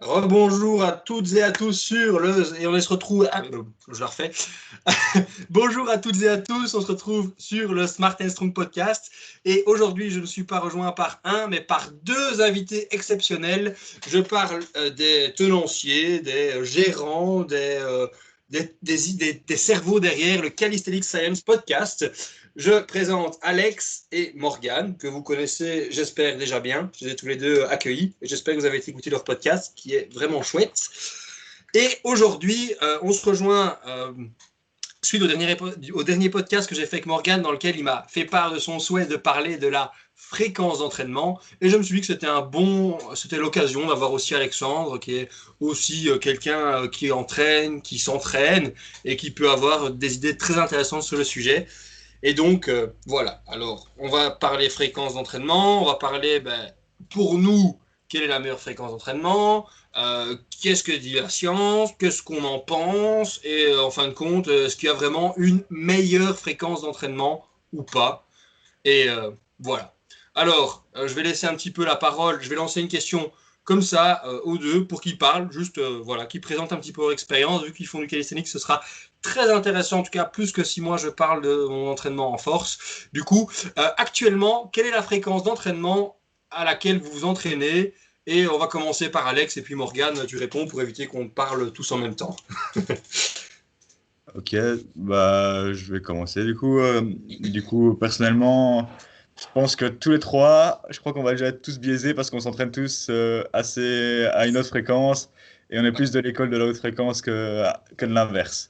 Rebonjour à toutes et à tous sur le... Et on se retrouve... je le refais. Bonjour à toutes et à tous, on se retrouve sur le Smart & Strong podcast. Et aujourd'hui, je ne suis pas rejoint par un, mais par deux invités exceptionnels. Je parle des tenanciers, des gérants, des cerveaux derrière le Calisthenics Science podcast. Je présente Alex et Morgane, que vous connaissez, j'espère, déjà bien. Je les ai tous les deux accueillis et j'espère que vous avez écouté leur podcast, qui est vraiment chouette. Et aujourd'hui, on se rejoint suite au dernier podcast que j'ai fait avec Morgane, dans lequel il m'a fait part de son souhait de parler de la fréquence d'entraînement. Et je me suis dit que c'était l'occasion d'avoir aussi Alexandre, qui est aussi quelqu'un qui entraîne, qui s'entraîne et qui peut avoir des idées très intéressantes sur le sujet. Et donc, voilà. Alors, on va parler fréquence d'entraînement, on va parler, pour nous, quelle est la meilleure fréquence d'entraînement, qu'est-ce que dit la science, qu'est-ce qu'on en pense, et en fin de compte, est-ce qu'il y a vraiment une meilleure fréquence d'entraînement ou pas. Et voilà. Alors, je vais laisser un petit peu la parole, je vais lancer une question comme ça aux deux pour qu'ils parlent, juste voilà, qu'ils présentent un petit peu leur expérience. Vu qu'ils font du calisthenics, ce sera très intéressant, en tout cas plus que si moi je parle de mon entraînement en force. Du coup, actuellement, quelle est la fréquence d'entraînement à laquelle vous vous entraînez? Et on va commencer par Alex et puis Morgane, tu réponds pour éviter qu'on parle tous en même temps. Ok, je vais commencer personnellement, je pense que tous les trois, je crois qu'on va déjà être tous biaisés parce qu'on s'entraîne tous assez à une autre fréquence et on est plus de l'école de la haute fréquence que de l'inverse.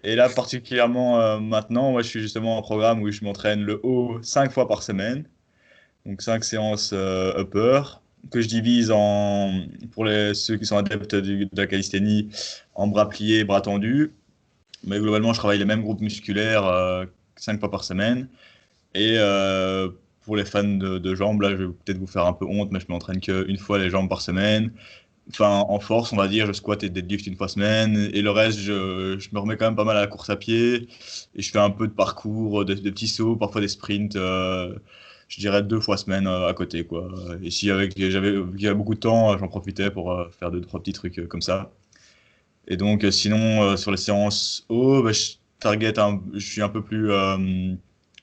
Et là, particulièrement maintenant, moi je suis justement en programme où je m'entraîne le haut 5 fois par semaine, donc 5 séances upper, que je divise pour ceux qui sont adeptes de la calisthénie, en bras pliés, bras tendus. Mais globalement, je travaille les mêmes groupes musculaires 5 fois par semaine. Et pour les fans de jambes, là, je vais peut-être vous faire un peu honte, mais je m'entraîne qu'une fois les jambes par semaine. Enfin, en force, on va dire, je squat et deadlift une fois semaine. Et le reste, je me remets quand même pas mal à la course à pied. Et je fais un peu de parcours, des petits sauts, parfois des sprints. Je dirais 2 fois semaine à côté, quoi. Et si il y a beaucoup de temps, j'en profitais pour faire 2, 3 petits trucs comme ça. Et donc, sinon, sur les séances haut, je suis un peu plus.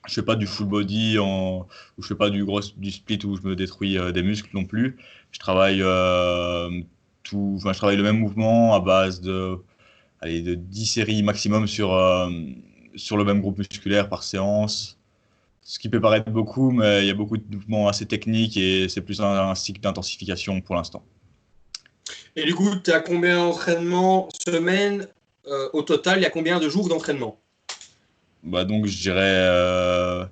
Je fais pas du full body ou je fais pas du split où je me détruis des muscles non plus. Je travaille je travaille le même mouvement à base de 10 séries maximum sur le même groupe musculaire par séance. Ce qui peut paraître beaucoup, mais il y a beaucoup de mouvements assez techniques et c'est plus un cycle d'intensification pour l'instant. Et du coup, tu as combien d'entraînements semaine au total? Il y a combien de jours d'entraînement? Donc, je dirais.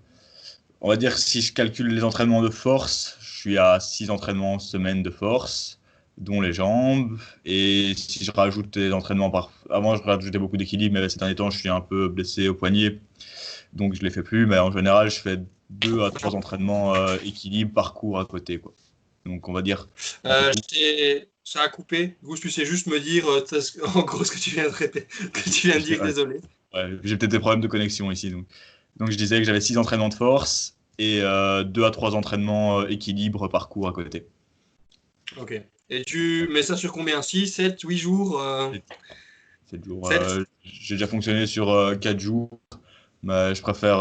On va dire que si je calcule les entraînements de force, je suis à 6 entraînements semaine de force, dont les jambes. Et si je rajoute les entraînements Avant, je rajoutais beaucoup d'équilibre, mais ces derniers temps, je suis un peu blessé au poignet, donc je ne les fais plus. Mais en général, je fais 2 à 3 entraînements équilibre par cours à côté, quoi. Donc on va dire un peu plus. Ça a coupé. Vous, tu sais juste me dire en gros ce que tu viens de répéter, que tu viens de dire, Ouais, désolé. j'ai peut-être des problèmes de connexion ici. Donc je disais que j'avais 6 entraînements de force et 2 à 3 entraînements équilibre par cours à côté. Ok. Et tu mets ça sur combien? 6, 7, 8 jours 7 jours. 7. J'ai déjà fonctionné sur 4 jours, mais je préfère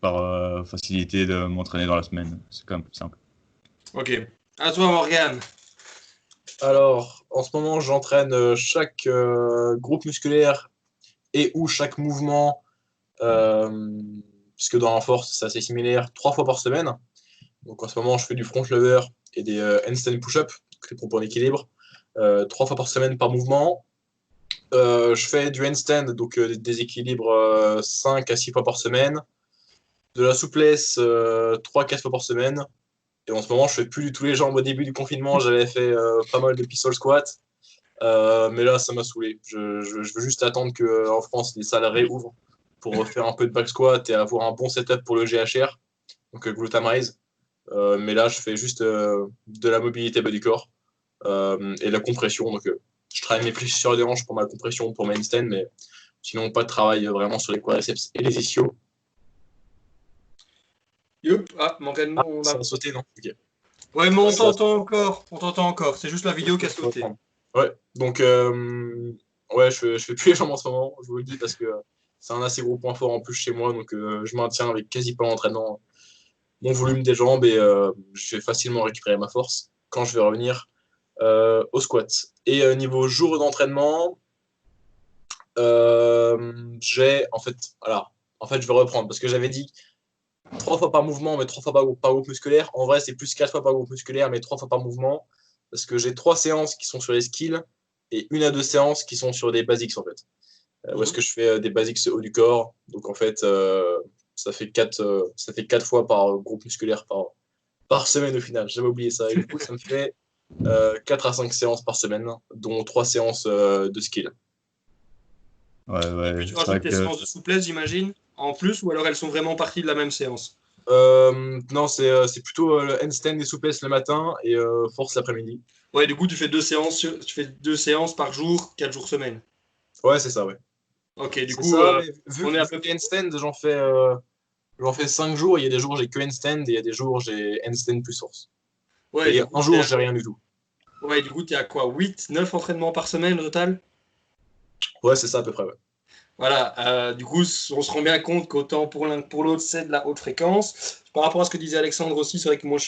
par facilité de m'entraîner dans la semaine. C'est quand même plus simple. Ok. À toi, Morgane. Alors, en ce moment, j'entraîne chaque groupe musculaire et ou chaque mouvement, parce que dans la force, c'est assez similaire, 3 fois par semaine. Donc en ce moment, je fais du front lever et des handstand push-up, les pompes en équilibre, 3 fois par semaine par mouvement. Je fais du handstand, donc des équilibres 5 à 6 fois par semaine, de la souplesse 3-4 fois par semaine. Et en ce moment, je fais plus du tout les jambes. Au début du confinement, j'avais fait pas mal de pistol squat. Mais là, ça m'a saoulé. Je veux juste attendre qu'en France, les salles réouvrent pour faire un peu de back squat et avoir un bon setup pour le GHR, donc Glute Raise. Mais là, je fais juste de la mobilité bas du corps et de la compression. Donc, je travaille mes plissures sur les hanches pour ma compression, pour ma handstand, mais sinon, pas de travail vraiment sur les quadriceps et les ischios. Youp. Ah, Morgane, Ah, on ça a... a sauté, non? Ok. Ouais, mais on t'entend encore. On t'entend encore. C'est juste la vidéo qui a sauté. Ouais, donc ouais, je fais plus les jambes en ce moment, je vous le dis, parce que c'est un assez gros point fort en plus chez moi, donc je maintiens avec quasi pas d'entraînement mon volume des jambes et je vais facilement récupérer ma force quand je vais revenir au squat. Et niveau jour d'entraînement, j'ai en fait, voilà, en fait je vais reprendre parce que j'avais dit 3 fois par mouvement, mais 3 fois par groupe musculaire. En vrai, c'est plus 4 fois par groupe musculaire, mais 3 fois par mouvement. Parce que j'ai 3 séances qui sont sur les skills et 1 à 2 séances qui sont sur des basics, en fait. Où est-ce que je fais des basics haut du corps. Donc, en fait, ça fait 4 fois par groupe musculaire par semaine au final. J'avais oublié ça. Et du coup, ça me fait 4 à 5 séances par semaine, dont 3 séances de skills. Ouais, Tu c'est vrai rajoutes tes que séances de souplesse, j'imagine, en plus, ou alors elles sont vraiment parties de la même séance? Non, c'est plutôt le handstand et souplesse le matin et force l'après-midi. Ouais, du coup, tu fais 2 séances par jour, 4 jours semaine. Ouais, c'est ça, ouais. Ok, du C'est coup, ça, mais vu, on est à vu peu que handstand, j'en fais 5 jours. Il y a des jours j'ai que handstand et il y a des jours j'ai handstand plus force. Ouais, Et du coup, un jour j'ai rien du tout. ouais, du coup, t'es à quoi? 8, 9 entraînements par semaine au total? Ouais, c'est ça à peu près, ouais. Voilà, du coup, on se rend bien compte qu'autant pour l'un que pour l'autre, c'est de la haute fréquence. Par rapport à ce que disait Alexandre aussi, c'est vrai que moi,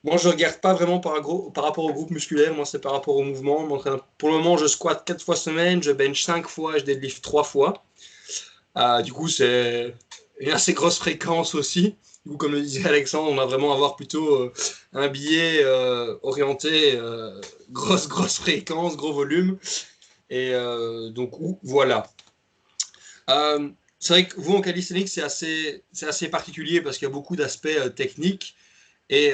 moi, je regarde pas vraiment par rapport au groupe musculaire, moi, c'est par rapport au mouvement. Pour le moment, je squatte 4 fois semaine, je bench 5 fois, je deadlift 3 fois. Du coup, c'est une assez grosse fréquence aussi. Du coup, comme le disait Alexandre, on va vraiment avoir plutôt un billet orienté grosse fréquence, gros volume. Et donc, voilà. C'est vrai que vous, en calisthenics, c'est assez particulier parce qu'il y a beaucoup d'aspects techniques. Et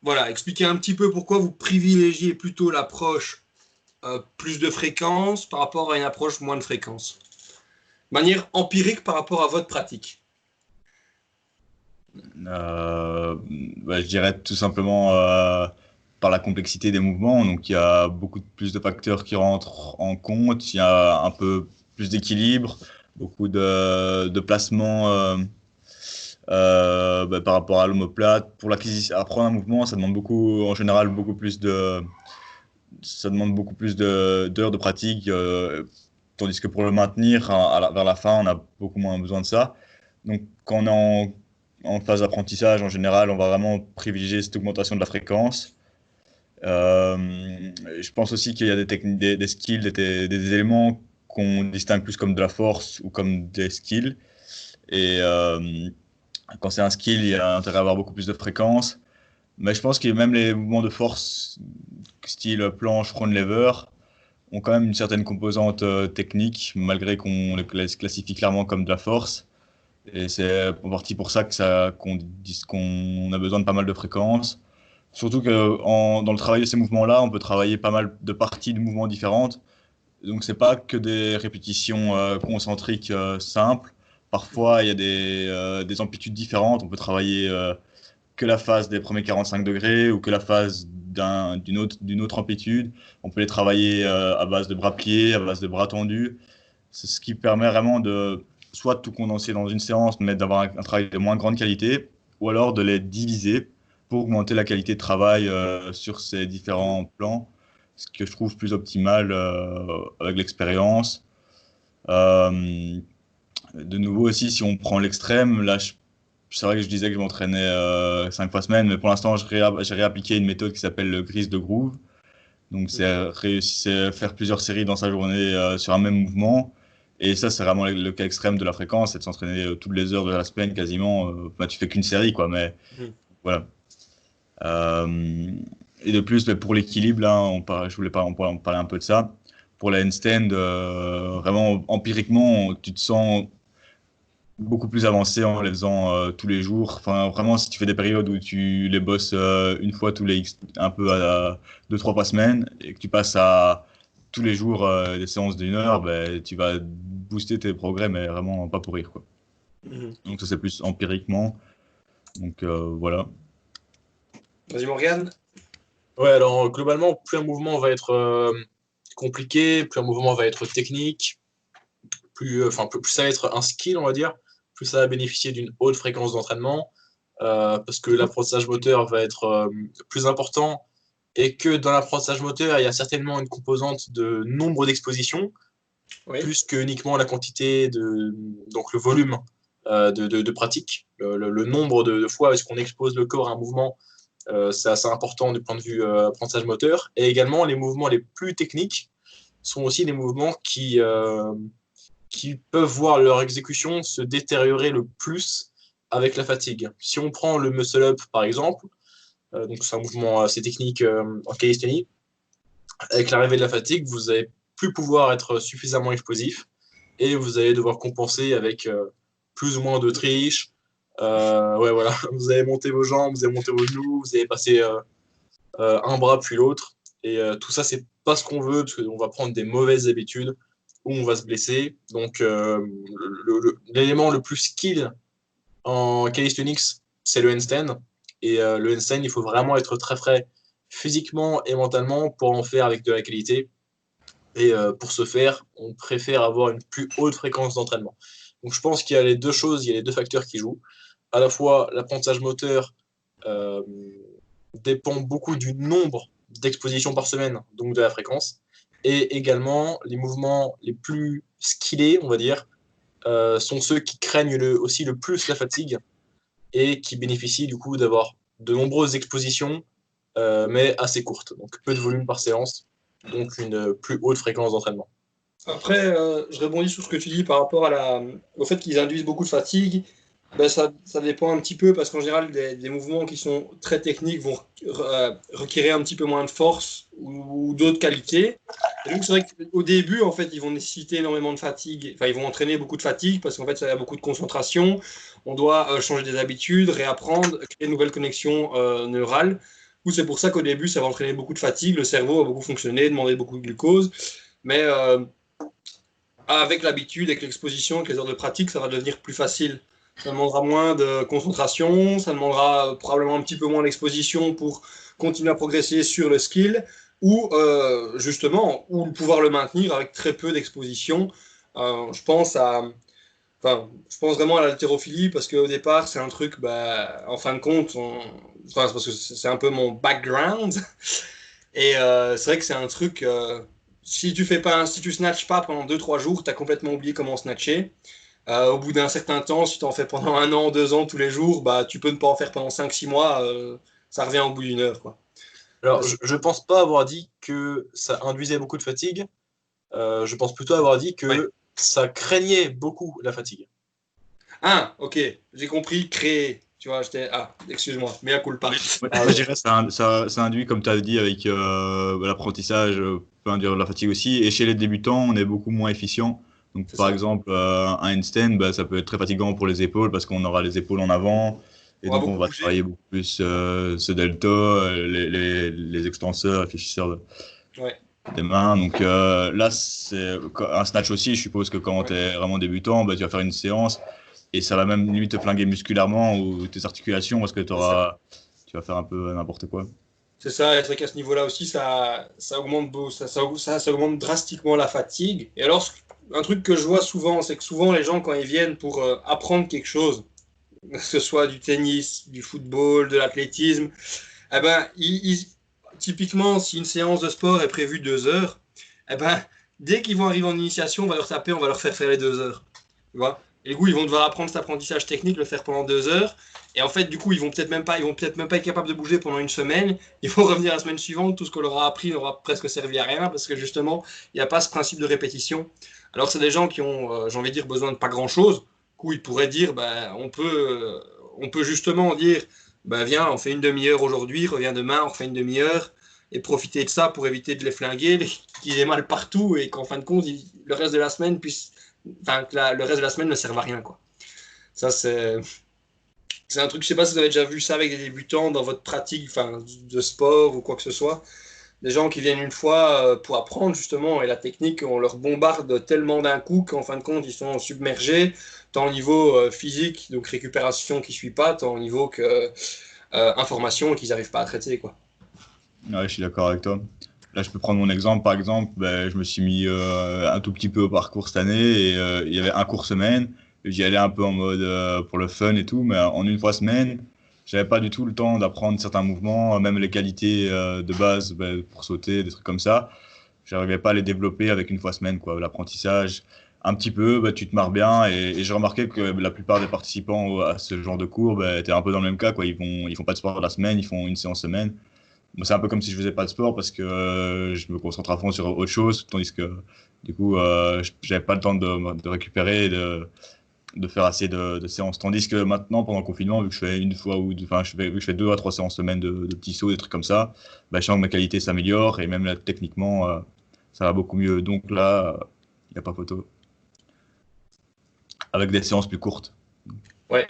voilà, expliquez un petit peu pourquoi vous privilégiez plutôt l'approche plus de fréquence par rapport à une approche moins de fréquence. De manière empirique par rapport à votre pratique. Euh, je dirais tout simplement par la complexité des mouvements. Donc, il y a beaucoup plus de facteurs qui rentrent en compte. Il y a un peu plus d'équilibre, beaucoup de placements par rapport à l'omoplate. Pour l'acquisition, apprendre un mouvement, ça demande beaucoup, en général, ça demande beaucoup plus d'heures de pratique. Tandis que pour le maintenir, vers la fin, on a beaucoup moins besoin de ça. Donc, quand on est en phase d'apprentissage, en général, on va vraiment privilégier cette augmentation de la fréquence. Je pense aussi qu'il y a des techniques, des skills, des éléments qu'on distingue plus comme de la force ou comme des skills. Et quand c'est un skill, il y a intérêt à avoir beaucoup plus de fréquence. Mais je pense que même les mouvements de force, style planche, front lever, ont quand même une certaine composante technique, malgré qu'on les classifie clairement comme de la force. Et c'est en partie pour ça qu'on dit qu'on a besoin de pas mal de fréquences. Surtout que dans le travail de ces mouvements-là, on peut travailler pas mal de parties de mouvements différentes. Donc c'est pas que des répétitions concentriques simples. Parfois, il y a des amplitudes différentes. On peut travailler que la phase des premiers 45 degrés ou que la phase d'une autre amplitude. On peut les travailler à base de bras pliés, à base de bras tendus. C'est ce qui permet vraiment de soit de tout condenser dans une séance, mais d'avoir un travail de moins grande qualité, ou alors de les diviser pour augmenter la qualité de travail sur ces différents plans, ce que je trouve plus optimal avec l'expérience. Euh, de nouveau aussi, si on prend l'extrême, là, c'est vrai que je disais que je m'entraînais 5 fois semaine, mais pour l'instant, j'ai réappliqué une méthode qui s'appelle le grise de groove. Donc, c'est faire plusieurs séries dans sa journée sur un même mouvement. Et ça, c'est vraiment le cas extrême de la fréquence, c'est de s'entraîner toutes les heures de la semaine quasiment. Bah, tu fais qu'une série, quoi, mais voilà. Euh, et de plus, bah, pour l'équilibre, là, je voulais pas, on parlait un peu de ça. Pour la handstand, vraiment empiriquement, tu te sens beaucoup plus avancé en les faisant tous les jours. Enfin, vraiment, si tu fais des périodes où tu les bosses une fois un peu à 2, 3 fois semaine et que tu passes à tous les jours des séances d'1 heure, ben, tu vas booster tes progrès, mais vraiment pas pour rire, quoi. Donc ça, c'est plus empiriquement. Donc voilà. Vas-y, Morgane. Ouais, alors globalement, plus un mouvement va être compliqué, plus un mouvement va être technique, plus ça va être un skill, on va dire, plus ça va bénéficier d'une haute fréquence d'entraînement. parce que l'apprentissage moteur va être plus important et que dans l'apprentissage moteur, il y a certainement une composante de nombre d'expositions, plus que uniquement la quantité, donc le volume de pratique. Le nombre de fois est-ce qu'on expose le corps à un mouvement, c'est assez important du point de vue apprentissage moteur. Et également, les mouvements les plus techniques sont aussi des mouvements qui peuvent voir leur exécution se détériorer le plus avec la fatigue. Si on prend le muscle-up, par exemple, donc c'est un mouvement assez technique en calisthénie, avec l'arrivée de la fatigue, vous n'allez plus pouvoir être suffisamment explosif et vous allez devoir compenser avec plus ou moins de triche. Voilà. Vous allez monter vos jambes, vous allez monter vos genoux, vous allez passer un bras puis l'autre. Et tout ça, c'est pas ce qu'on veut, parce qu'on va prendre des mauvaises habitudes où on va se blesser. Donc, l'élément le plus skill en calisthenics, c'est le handstand. Et le handstand, il faut vraiment être très frais physiquement et mentalement pour en faire avec de la qualité. Et pour ce faire, on préfère avoir une plus haute fréquence d'entraînement. Donc, je pense qu'il y a les deux choses, il y a les deux facteurs qui jouent. À la fois, l'apprentissage moteur dépend beaucoup du nombre d'expositions par semaine, donc de la fréquence. Et également, les mouvements les plus skillés, on va dire, sont ceux qui craignent aussi le plus la fatigue et qui bénéficient du coup d'avoir de nombreuses expositions, mais assez courtes. Donc peu de volume par séance, donc une plus haute fréquence d'entraînement. Après, je rebondis sur ce que tu dis par rapport au fait qu'ils induisent beaucoup de fatigue. Ben, ça dépend un petit peu parce qu'en général, des mouvements qui sont très techniques vont requérir un petit peu moins de force ou d'autres qualités. Et donc, c'est vrai qu'au début, en fait, ils vont nécessiter énormément de fatigue. Enfin, ils vont entraîner beaucoup de fatigue parce qu'en fait, ça a beaucoup de concentration. On doit changer des habitudes, réapprendre, créer de nouvelles connexions neurales. C'est pour ça qu'au début, ça va entraîner beaucoup de fatigue. Le cerveau va beaucoup fonctionner, demander beaucoup de glucose. Mais avec l'habitude, avec l'exposition, avec les heures de pratique, ça va devenir plus facile. Ça demandera moins de concentration, ça demandera probablement un petit peu moins d'exposition pour continuer à progresser sur le skill ou justement, ou pouvoir le maintenir avec très peu d'exposition. Je pense vraiment à l'haltérophilie parce qu'au départ, c'est un truc, en fin de compte, c'est parce que c'est un peu mon background. Et c'est vrai que c'est un truc, si tu snatches pas pendant 2-3 jours, tu as complètement oublié comment snatcher. Au bout d'un certain temps, si tu en fais pendant 1 an, 2 ans, tous les jours, tu peux ne pas en faire pendant 5-6 mois, ça revient au bout d'une heure, quoi. Alors, je ne pense pas avoir dit que ça induisait beaucoup de fatigue. Je pense plutôt avoir dit que ça craignait beaucoup la fatigue. Ah, ok, j'ai compris, créer. Tu vois, excuse-moi, mais à coup le pas. Je dirais ça induit, comme tu as dit, avec l'apprentissage, peut induire de la fatigue aussi. Et chez les débutants, on est beaucoup moins efficient. Donc, par exemple, un handstand, ça peut être très fatigant pour les épaules parce qu'on aura les épaules en avant. Et donc, on va travailler beaucoup plus ce delta, les extenseurs, les fléchisseurs des mains. Donc, là, c'est un snatch aussi. Je suppose que quand tu es vraiment débutant, tu vas faire une séance et ça va même limite te flinguer musculairement ou tes articulations parce que tu vas faire un peu n'importe quoi. C'est ça, et c'est vrai qu'à ce niveau-là aussi, ça augmente drastiquement la fatigue. Et alors, un truc que je vois souvent, c'est que souvent les gens, quand ils viennent pour apprendre quelque chose, que ce soit du tennis, du football, de l'athlétisme, typiquement, si une séance de sport est prévue 2 heures, dès qu'ils vont arriver en initiation, on va leur faire les 2 heures. Tu vois ? Et du coup, ils vont devoir apprendre cet apprentissage technique, le faire pendant 2 heures. Et en fait, du coup, ils vont peut-être même pas être capables de bouger pendant une semaine. Ils vont revenir la semaine suivante. Tout ce qu'on leur a appris n'aura presque servi à rien parce que justement, il n'y a pas ce principe de répétition. Alors, c'est des gens qui ont, j'ai envie de dire, besoin de pas grand-chose. Du coup, ils pourraient dire, on peut justement dire, viens, on fait une demi-heure aujourd'hui, reviens demain, on refait une demi-heure. Et profiter de ça pour éviter de les flinguer, qu'ils aient mal partout et qu'en fin de compte, le reste de la semaine le reste de la semaine ne serve à rien, quoi. Ça, c'est un truc, je sais pas si vous avez déjà vu ça avec des débutants dans votre pratique de sport ou quoi que ce soit. Des gens qui viennent une fois pour apprendre justement et la technique, on leur bombarde tellement d'un coup qu'en fin de compte, ils sont submergés, tant au niveau physique, donc récupération qui ne suit pas, tant au niveau information qu'ils n'arrivent pas à traiter, quoi. Ouais, je suis d'accord avec toi. Là, je peux prendre mon exemple. Par exemple, je me suis mis un tout petit peu au parcours cette année et il y avait un cours semaine. J'y allais un peu en mode pour le fun et tout, mais en une fois semaine, j'avais pas du tout le temps d'apprendre certains mouvements, même les qualités de base pour sauter, des trucs comme ça. J'arrivais pas à les développer avec une fois semaine, quoi. L'apprentissage, un petit peu, tu te marres bien. Et j'ai remarqué que la plupart des participants à ce genre de cours étaient un peu dans le même cas, quoi. Ils font pas de sport la semaine, ils font une séance semaine. Moi, c'est un peu comme si je faisais pas de sport parce que je me concentre à fond sur autre chose, tandis que du coup, j'avais pas le temps de récupérer et de faire assez de séances. Tandis que maintenant, pendant le confinement, vu que je fais une fois ou deux, enfin, vu que je fais 2 à 3 séances semaine de petits sauts, des trucs comme ça, je sens que ma qualité s'améliore et même là, techniquement, ça va beaucoup mieux. Donc là, il n'y a pas photo. Avec des séances plus courtes. Ouais.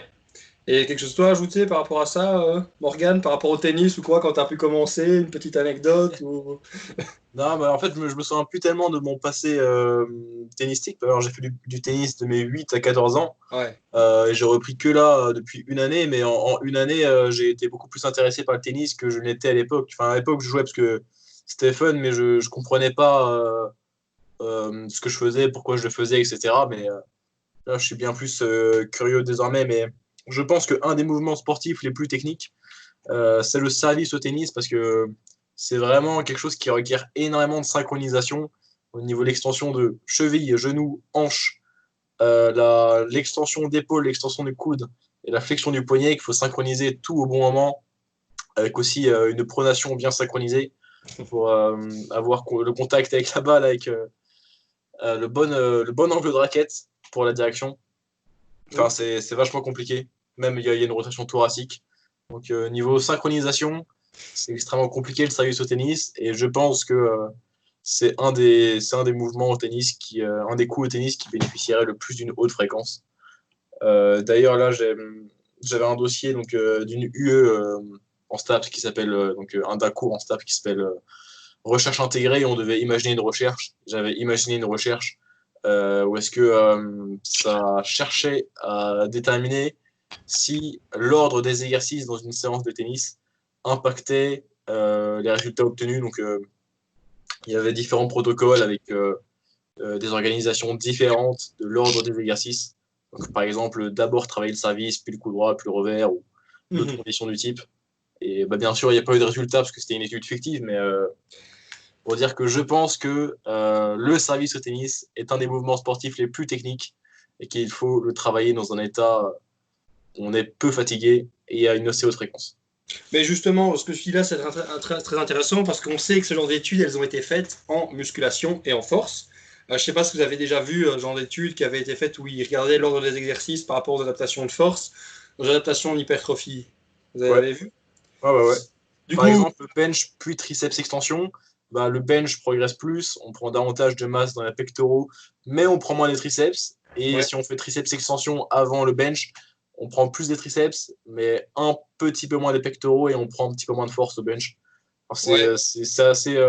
Et quelque chose toi à ajouter par rapport à ça, Morgane, par rapport au tennis ou quoi, quand tu as pu commencer, une petite anecdote ou... Non, en fait, je me souviens plus tellement de mon passé tennistique. Alors, j'ai fait du tennis de mes 8 à 14 ans. Ouais. Et j'ai repris que là depuis une année. Mais en une année, j'ai été beaucoup plus intéressé par le tennis que je l'étais à l'époque. Enfin, à l'époque, je jouais parce que c'était fun, mais je ne comprenais pas ce que je faisais, pourquoi je le faisais, etc. Mais là, je suis bien plus curieux désormais. Mais je pense qu'un des mouvements sportifs les plus techniques, c'est le service au tennis parce que c'est vraiment quelque chose qui requiert énormément de synchronisation au niveau de l'extension de cheville, genou, hanche, l'extension d'épaule, l'extension du coude et la flexion du poignet, qu'il faut synchroniser tout au bon moment, avec aussi une pronation bien synchronisée pour avoir le contact avec la balle, avec le bon angle de raquette pour la direction. Enfin, c'est vachement compliqué. Même il y a une rotation thoracique. Donc, niveau synchronisation, c'est extrêmement compliqué le service au tennis. Et je pense que c'est un des mouvements au tennis, un des coups au tennis qui bénéficierait le plus d'une haute fréquence. D'ailleurs, là, j'avais un dossier d'une UE en STAPS qui s'appelle, d'un cours en STAPS qui s'appelle recherche intégrée. Et on devait imaginer une recherche. J'avais imaginé une recherche où est-ce que ça cherchait à déterminer si l'ordre des exercices dans une séance de tennis impactait les résultats obtenus. Donc, il y avait différents protocoles avec des organisations différentes de l'ordre des exercices. Donc, par exemple, d'abord travailler le service, puis le coup droit, puis le revers, ou d'autres conditions du type. Et bien sûr, il n'y a pas eu de résultat parce que c'était une étude fictive, mais pour dire que je pense que le service au tennis est un des mouvements sportifs les plus techniques et qu'il faut le travailler dans un état où on est peu fatigué et à une assez haute fréquence. Mais justement, ce que je dis là, c'est très intéressant parce qu'on sait que ce genre d'études, elles ont été faites en musculation et en force. Je ne sais pas si vous avez déjà vu ce genre d'études qui avaient été faites où ils regardaient l'ordre des exercices par rapport aux adaptations de force, aux adaptations en hypertrophie. Vous avez vu? Ouais. Du Par coup, exemple, bench puis triceps extension, le bench progresse plus, on prend davantage de masse dans les pectoraux, mais on prend moins les triceps. Et si on fait triceps extension avant le bench, on prend plus des triceps, mais un petit peu moins des pectoraux et on prend un petit peu moins de force au bench. C'est assez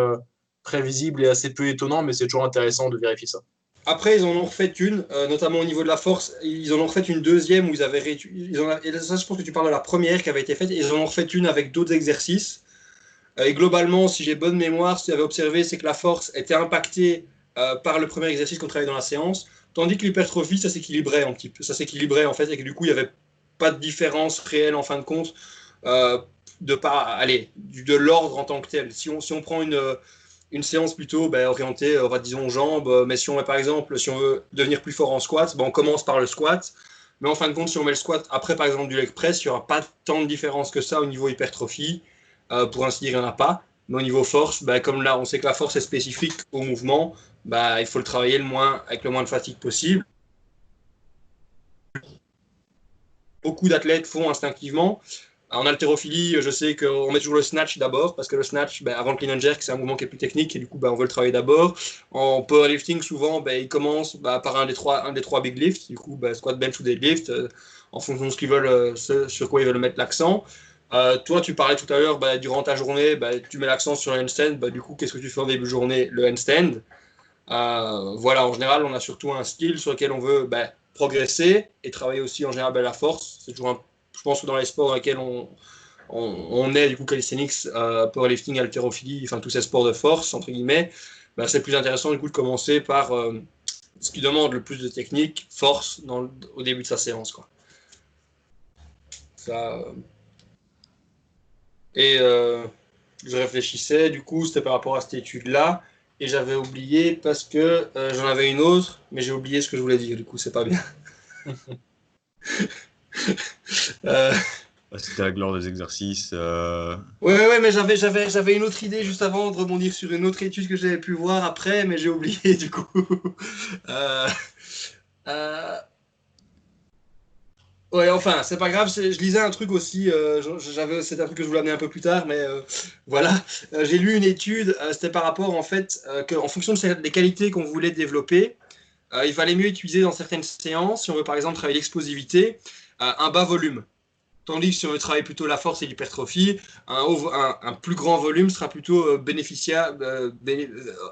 prévisible et assez peu étonnant, mais c'est toujours intéressant de vérifier ça. après, ils en ont refait une, notamment au niveau de la force. Ils en ont refait une deuxième où ils avaient réduit. Et ça, je pense que tu parles de la première qui avait été faite. Et ils en ont refait une avec d'autres exercices. Et globalement, si j'ai bonne mémoire, ce que j'avais observé, c'est que la force était impactée par le premier exercice qu'on travaillait dans la séance, tandis que l'hypertrophie, ça s'équilibrait un petit peu. Ça s'équilibrait en fait, et que du coup, il n'y avait pas de différence réelle en fin de compte euh, de l'ordre en tant que tel. Si on prend une séance plutôt orientée, disons, jambes, mais si on met par exemple, si on veut devenir plus fort en squat, on commence par le squat. Mais en fin de compte, si on met le squat après, par exemple, du leg press, il n'y aura pas tant de différence que ça au niveau hypertrophie. Pour ainsi dire, il n'y en a pas. Mais au niveau force, comme là, on sait que la force est spécifique au mouvement, il faut le travailler avec le moins de fatigue possible. Beaucoup d'athlètes font instinctivement. En haltérophilie, je sais qu'on met toujours le snatch d'abord, parce que le snatch, avant le clean and jerk, c'est un mouvement qui est plus technique, et du coup, on veut le travailler d'abord. En powerlifting, souvent, il commence par un des trois big lifts, du coup, squat, bench ou deadlift, en fonction de ce qu'ils veulent, sur quoi ils veulent mettre l'accent. Toi, tu parlais tout à l'heure, durant ta journée, tu mets l'accent sur le handstand. Du coup, qu'est-ce que tu fais en début de journée? Le handstand. Voilà, en général, on a surtout un style sur lequel on veut progresser et travailler aussi en général la force. C'est toujours je pense que dans les sports dans lesquels on est, du coup, calisthenics, powerlifting, haltérophilie, enfin tous ces sports de force, entre guillemets, c'est plus intéressant du coup de commencer par ce qui demande le plus de technique, force, au début de sa séance, quoi. Ça, Et je réfléchissais, du coup, c'était par rapport à cette étude-là. Et j'avais oublié parce que j'en avais une autre, mais j'ai oublié ce que je voulais dire, du coup, c'est pas bien. Euh, C'était la gloire des exercices. ouais, mais j'avais une autre idée juste avant de rebondir sur une autre étude que j'avais pu voir après, mais j'ai oublié, du coup. Euh, euh, Ouais, enfin, c'est pas grave. Je lisais un truc aussi. C'est un truc que je voulais amener un peu plus tard, mais voilà. J'ai lu une étude. C'était par rapport en fait qu'en fonction des qualités qu'on voulait développer, il fallait mieux utiliser dans certaines séances, si on veut par exemple travailler l'explosivité, un bas volume. Tandis que si on veut travailler plutôt la force et l'hypertrophie, un plus grand volume sera plutôt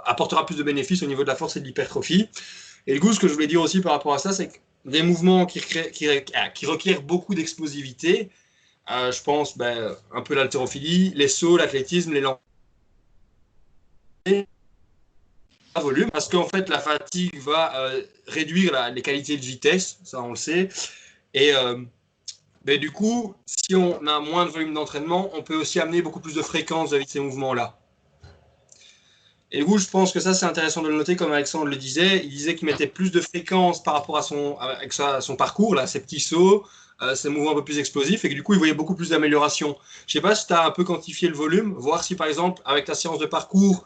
apportera plus de bénéfices au niveau de la force et de l'hypertrophie. Et du coup, ce que je voulais dire aussi par rapport à ça, c'est que des mouvements qui requièrent beaucoup d'explosivité, je pense un peu l'haltérophilie, les sauts, l'athlétisme, les lancers, à volume, parce qu'en fait, la fatigue va réduire les qualités de vitesse, ça on le sait. Et du coup, si on a moins de volume d'entraînement, on peut aussi amener beaucoup plus de fréquence vis-à-vis de ces mouvements-là. Et du coup, je pense que ça, c'est intéressant de le noter, comme Alexandre le disait. Il disait qu'il mettait plus de fréquence par rapport à son parcours, là, ses petits sauts, ses mouvements un peu plus explosifs, et que du coup, il voyait beaucoup plus d'amélioration. Je ne sais pas si tu as un peu quantifié le volume, voir si, par exemple, avec ta séance de parcours,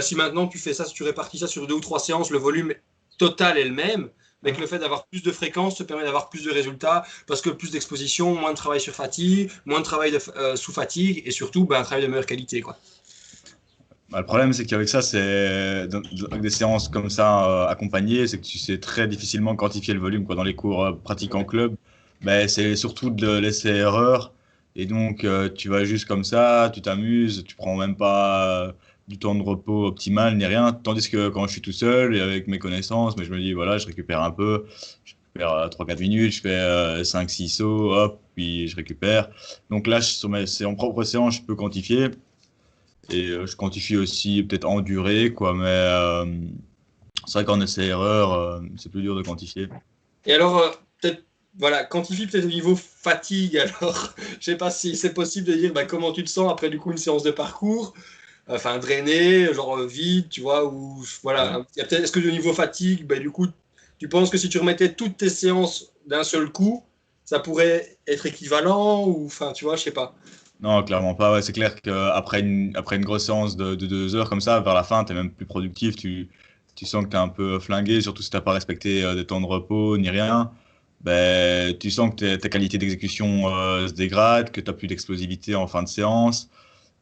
si maintenant tu fais ça, si tu répartis ça sur 2 ou 3 séances, le volume total est le même, mais que le fait d'avoir plus de fréquence te permet d'avoir plus de résultats, parce que plus d'exposition, moins de travail sur fatigue, moins de travail sous fatigue, et surtout, un travail de meilleure qualité, quoi. Bah, le problème, c'est qu'avec ça, avec des séances comme ça accompagnées, c'est que tu sais très difficilement quantifier le volume, quoi. Dans les cours pratiques en club, c'est surtout de l'essai-erreur. Et donc, tu vas juste comme ça, tu t'amuses, tu prends même pas du temps de repos optimal ni rien. Tandis que quand je suis tout seul et avec mes connaissances, mais je me dis, voilà, je récupère un peu, je récupère 3-4 minutes, je fais 5-6 sauts, hop, puis je récupère. Donc là, sur mes séances, propre séance, je peux quantifier. Et je quantifie aussi peut-être en durée, quoi, mais c'est vrai qu'en essai-erreur, c'est plus dur de quantifier. Et alors, peut-être, voilà, quantifie peut-être au niveau fatigue. Alors, je sais pas si c'est possible de dire comment tu te sens après du coup une séance de parcours, enfin drainé, genre vide, tu vois, ou Ouais. voilà. Est-ce que au niveau fatigue, du coup, tu penses que si tu remettais toutes tes séances d'un seul coup, ça pourrait être équivalent ou, enfin, tu vois, je sais pas. Non, clairement pas. Ouais, c'est clair qu'après une grosse séance de 2 heures comme ça, vers la fin, tu es même plus productif. Tu sens que tu es un peu flingué, surtout si tu n'as pas respecté des temps de repos ni rien. Ben, tu sens que ta qualité d'exécution se dégrade, que tu n'as plus d'explosivité en fin de séance.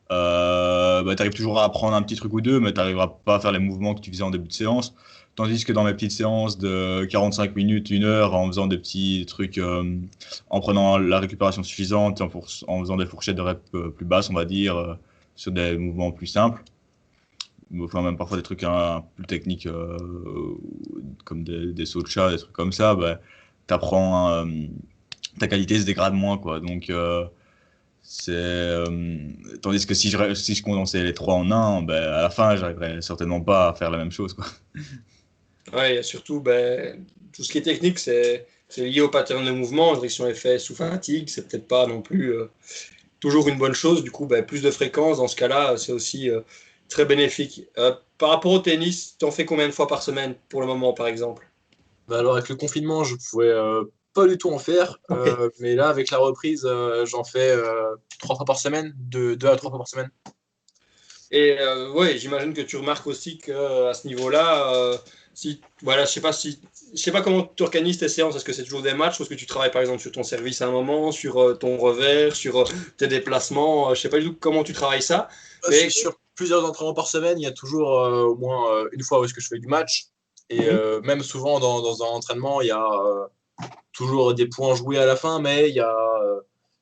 Tu arrives toujours à apprendre un petit truc ou deux, mais tu n'arriveras pas à faire les mouvements que tu faisais en début de séance. Tandis que dans mes petites séances de 45 minutes, 1 heure, en faisant des petits trucs, en prenant la récupération suffisante, en faisant des fourchettes de reps plus basses, on va dire, sur des mouvements plus simples, enfin même parfois des trucs plus techniques, comme des sauts de chat, des trucs comme ça, t'apprends, ta qualité se dégrade moins, quoi. Donc, tandis que si je condensais les trois en un, à la fin, j'arriverais certainement pas à faire la même chose, quoi. Ouais, et surtout, tout ce qui est technique, c'est lié au pattern de mouvement. Je dirais que si on est fait sous fatigue, c'est peut-être pas non plus toujours une bonne chose. Du coup, plus de fréquence, dans ce cas-là, c'est aussi très bénéfique. Par rapport au tennis, tu en fais combien de fois par semaine pour le moment, par exemple? Alors, avec le confinement, je pouvais pas du tout en faire. Mais là, avec la reprise, j'en fais 3 fois par semaine, 2 à 3 fois par semaine. Et ouais, j'imagine que tu remarques aussi qu'à ce niveau-là, si, voilà, je sais pas comment tu organises tes séances. Est-ce que c'est toujours des matchs ou est-ce que tu travailles par exemple sur ton service à un moment, sur ton revers, sur tes déplacements? Je sais pas du tout comment tu travailles ça. C'est Mais sur plusieurs entraînements par semaine. Il y a toujours au moins une fois où est-ce que je fais du match. Et même souvent dans un entraînement, il y a toujours des points joués à la fin, mais il y a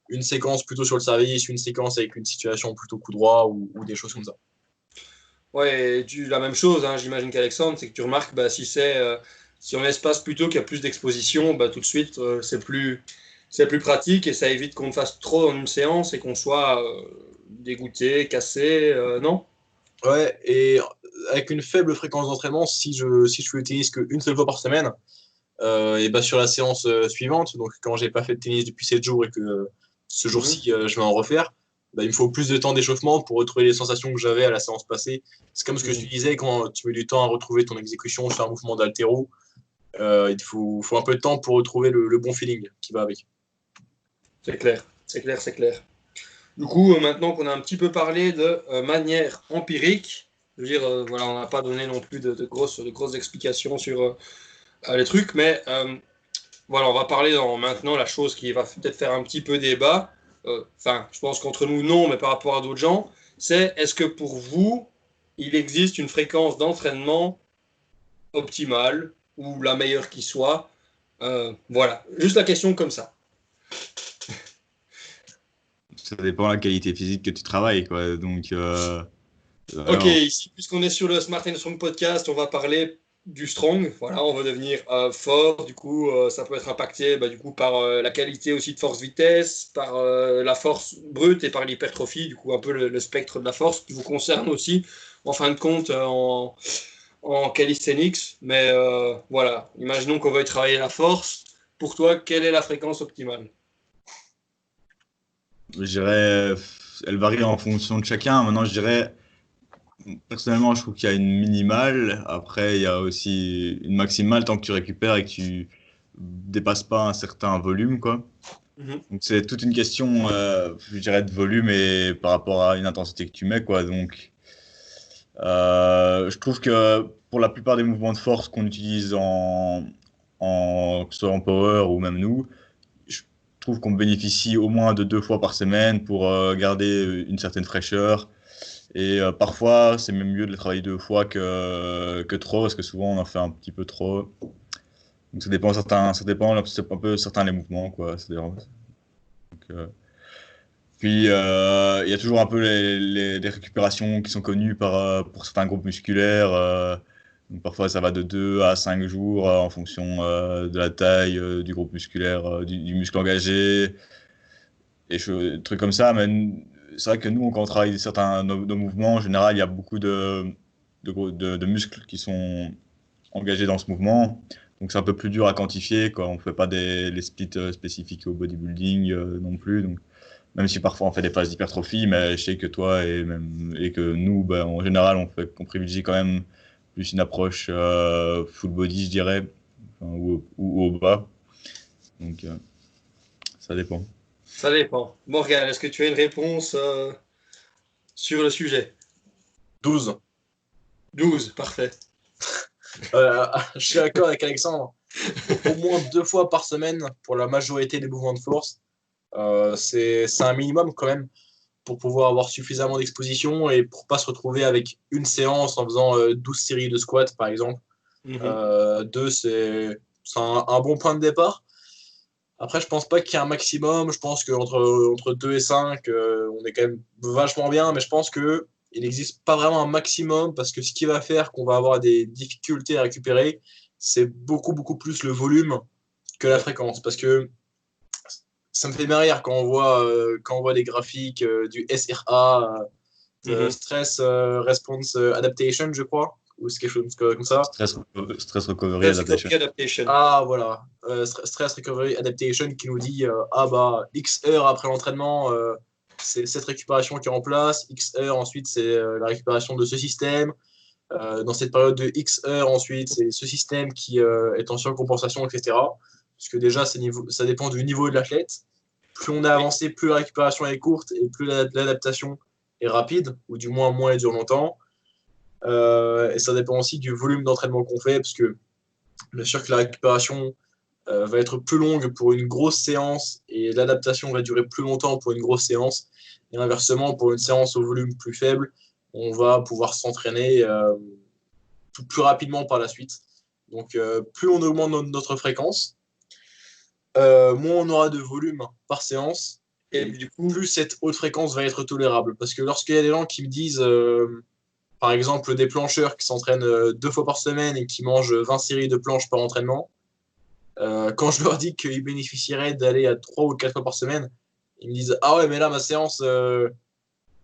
une séquence plutôt sur le service, une séquence avec une situation plutôt coup droit ou des choses comme ça. ouais, la même chose, hein, j'imagine qu'Alexandre, c'est que tu remarques si on espace plutôt qu'il y a plus d'exposition, tout de suite c'est plus pratique et ça évite qu'on fasse trop en une séance et qu'on soit dégoûté, cassé, non? Ouais, et avec une faible fréquence d'entraînement, si je l'utilise qu'une seule fois par semaine, et sur la séance suivante, donc quand j'ai pas fait de tennis depuis 7 jours et que ce Mhm. jour-ci je vais en refaire, il me faut plus de temps d'échauffement pour retrouver les sensations que j'avais à la séance passée. C'est comme ce que je disais, quand tu mets du temps à retrouver ton exécution sur un mouvement d'haltéro, il faut un peu de temps pour retrouver le bon feeling qui va avec. C'est clair. Du coup, maintenant qu'on a un petit peu parlé de manière empirique, je veux dire, voilà, on n'a pas donné non plus de grosses explications sur les trucs, mais voilà, on va parler maintenant la chose qui va peut-être faire un petit peu débat. Enfin, je pense qu'entre nous, non, mais par rapport à d'autres gens, c'est est-ce que pour vous, il existe une fréquence d'entraînement optimale ou la meilleure qui soit? Voilà, juste la question comme ça. Ça dépend de la qualité physique que tu travailles, quoi. Donc, ok, ici, puisqu'on est sur le Smart and Strong podcast, on va parler du strong. Voilà, on veut devenir fort. Du coup, ça peut être impacté du coup, par la qualité aussi de force-vitesse, par la force brute et par l'hypertrophie. Du coup, un peu le spectre de la force qui vous concerne aussi, en fin de compte, en calisthenics. Mais voilà, imaginons qu'on veuille travailler la force. Pour toi, quelle est la fréquence optimale? je dirais, elle varie en fonction de chacun. Maintenant, je dirais, personnellement, je trouve qu'il y a une minimale. Après, il y a aussi une maximale tant que tu récupères et que tu dépasses pas un certain volume, quoi. Donc, c'est toute une question, je dirais, de volume et par rapport à une intensité que tu mets, quoi. Donc, je trouve que pour la plupart des mouvements de force qu'on utilise que ce soit en power ou même nous, je trouve qu'on bénéficie au moins de 2 fois par semaine pour garder une certaine fraîcheur. Et parfois, c'est même mieux de le travailler 2 fois que trop, parce que souvent, on en fait un petit peu trop. Donc, ça dépend, c'est un peu certains les mouvements, quoi. Puis, il y a toujours un peu les récupérations qui sont connues pour certains groupes musculaires. Donc parfois, ça va de 2 à 5 jours en fonction de la taille du groupe musculaire, du muscle engagé, et des trucs comme ça. Mais c'est vrai que nous, quand on travaille certains nos mouvements, en général, il y a beaucoup de muscles qui sont engagés dans ce mouvement. Donc c'est un peu plus dur à quantifier, quoi. On ne fait pas les splits spécifiques au bodybuilding non plus. Donc, même si parfois on fait des phases d'hypertrophie, mais je sais que toi et que nous, en général, on privilégie quand même plus une approche full body, je dirais, enfin, ou au bas. Donc, ça dépend. Ça dépend. Morgane, est-ce que tu as une réponse sur le sujet? 12. 12, parfait. Je suis d'accord avec Alexandre. Au moins 2 fois par semaine pour la majorité des mouvements de force. C'est un minimum quand même pour pouvoir avoir suffisamment d'exposition et pour pas se retrouver avec une séance en faisant 12 séries de squats par exemple. 2, c'est un bon point de départ. Après, je pense pas qu'il y ait un maximum. Je pense qu'entre 2 et 5, on est quand même vachement bien, mais je pense que il n'existe pas vraiment un maximum parce que ce qui va faire qu'on va avoir des difficultés à récupérer, c'est beaucoup plus le volume que la fréquence. Parce que ça me fait bien rire quand on voit les graphiques du SRA, Stress Response Adaptation, je crois, ou c'est quelque chose comme ça. Stress Recovery Adaptation. Ah, voilà. Stress Recovery Adaptation qui nous dit X heures après l'entraînement, c'est cette récupération qui est en place. X heures ensuite, c'est la récupération de ce système. Dans cette période de X heures ensuite, c'est ce système qui est en surcompensation, etc. Parce que déjà, ça dépend du niveau de l'athlète. Plus on a avancé, plus la récupération est courte et plus l'adaptation est rapide, ou du moins elle dure longtemps. Et ça dépend aussi du volume d'entraînement qu'on fait, parce que bien sûr que la récupération va être plus longue pour une grosse séance et l'adaptation va durer plus longtemps pour une grosse séance. Et inversement, pour une séance au volume plus faible, on va pouvoir s'entraîner plus rapidement par la suite. Donc, plus on augmente notre fréquence, moins on aura de volume par séance, et du coup, plus cette haute fréquence va être tolérable. Parce que lorsqu'il y a des gens qui me disent, par exemple, des plancheurs qui s'entraînent 2 fois par semaine et qui mangent 20 séries de planches par entraînement, quand je leur dis qu'ils bénéficieraient d'aller à 3 ou 4 fois par semaine, ils me disent « Ah ouais, mais là,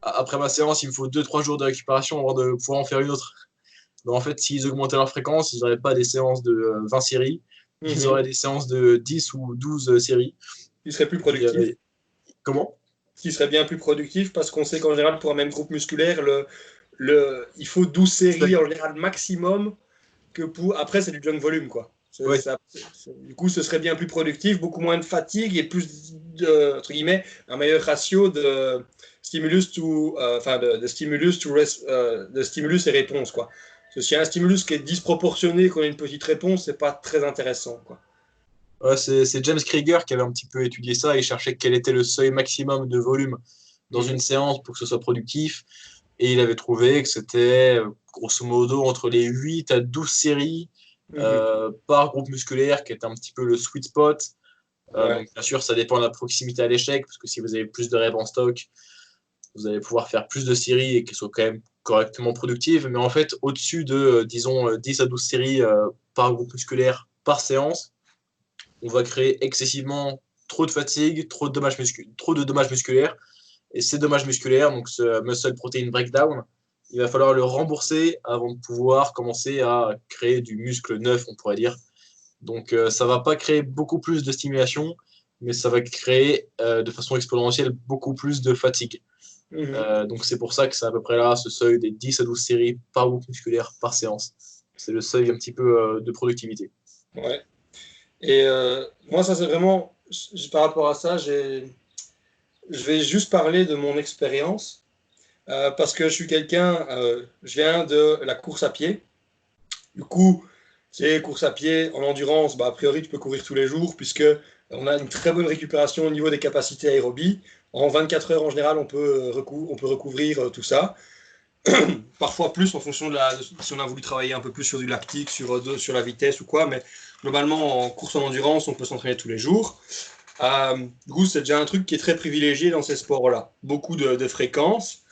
après ma séance, il me faut 2-3 jours de récupération avant de pouvoir en faire une autre. » Donc, en fait, s'ils augmentaient leur fréquence, ils n'auraient pas des séances de 20 séries, ils auraient des séances de 10 ou 12 séries. Ils seraient plus productifs. Comment ? ce qui serait bien plus productif parce qu'on sait qu'en général, pour un même groupe musculaire, il faut 12 séries en général maximum. Après, c'est du junk volume, quoi. Ouais. Du coup, ce serait bien plus productif, beaucoup moins de fatigue et plus de, entre guillemets, un meilleur ratio de stimulus de stimulus et réponse, quoi. Parce que s'il y a un stimulus qui est disproportionné, qu'on a une petite réponse, c'est pas très intéressant, quoi. Ouais, c'est James Krieger qui avait un petit peu étudié ça. Il cherchait quel était le seuil maximum de volume dans une séance pour que ce soit productif. Et il avait trouvé que c'était grosso modo entre les 8 à 12 séries par groupe musculaire, qui est un petit peu le sweet spot. Donc, bien sûr, ça dépend de la proximité à l'échec, parce que si vous avez plus de reps en stock, vous allez pouvoir faire plus de séries et qu'elles soient quand même correctement productives. Mais en fait, au-dessus de, disons, 10 à 12 séries par groupe musculaire par séance, on va créer excessivement trop de fatigue, trop de dommages musculaires. Et ces dommages musculaires, donc ce muscle protein breakdown, il va falloir le rembourser avant de pouvoir commencer à créer du muscle neuf, on pourrait dire. Donc ça ne va pas créer beaucoup plus de stimulation, mais ça va créer de façon exponentielle beaucoup plus de fatigue. Donc c'est pour ça que c'est à peu près là ce seuil des 10 à 12 séries par groupe musculaire par séance. C'est le seuil un petit peu de productivité. Ouais. Et moi, ça c'est vraiment, par rapport à ça, je vais juste parler de mon expérience. Parce que je suis je viens de la course à pied. Du coup, c'est course à pied en endurance, a priori tu peux courir tous les jours puisque on a une très bonne récupération au niveau des capacités aérobies. En 24 heures en général, on peut recouvrir tout ça. Parfois plus en fonction si on a voulu travailler un peu plus sur du lactique, sur la vitesse ou quoi, mais globalement en course en endurance, on peut s'entraîner tous les jours. Du coup, c'est déjà un truc qui est très privilégié dans ces sports-là. Beaucoup de fréquences.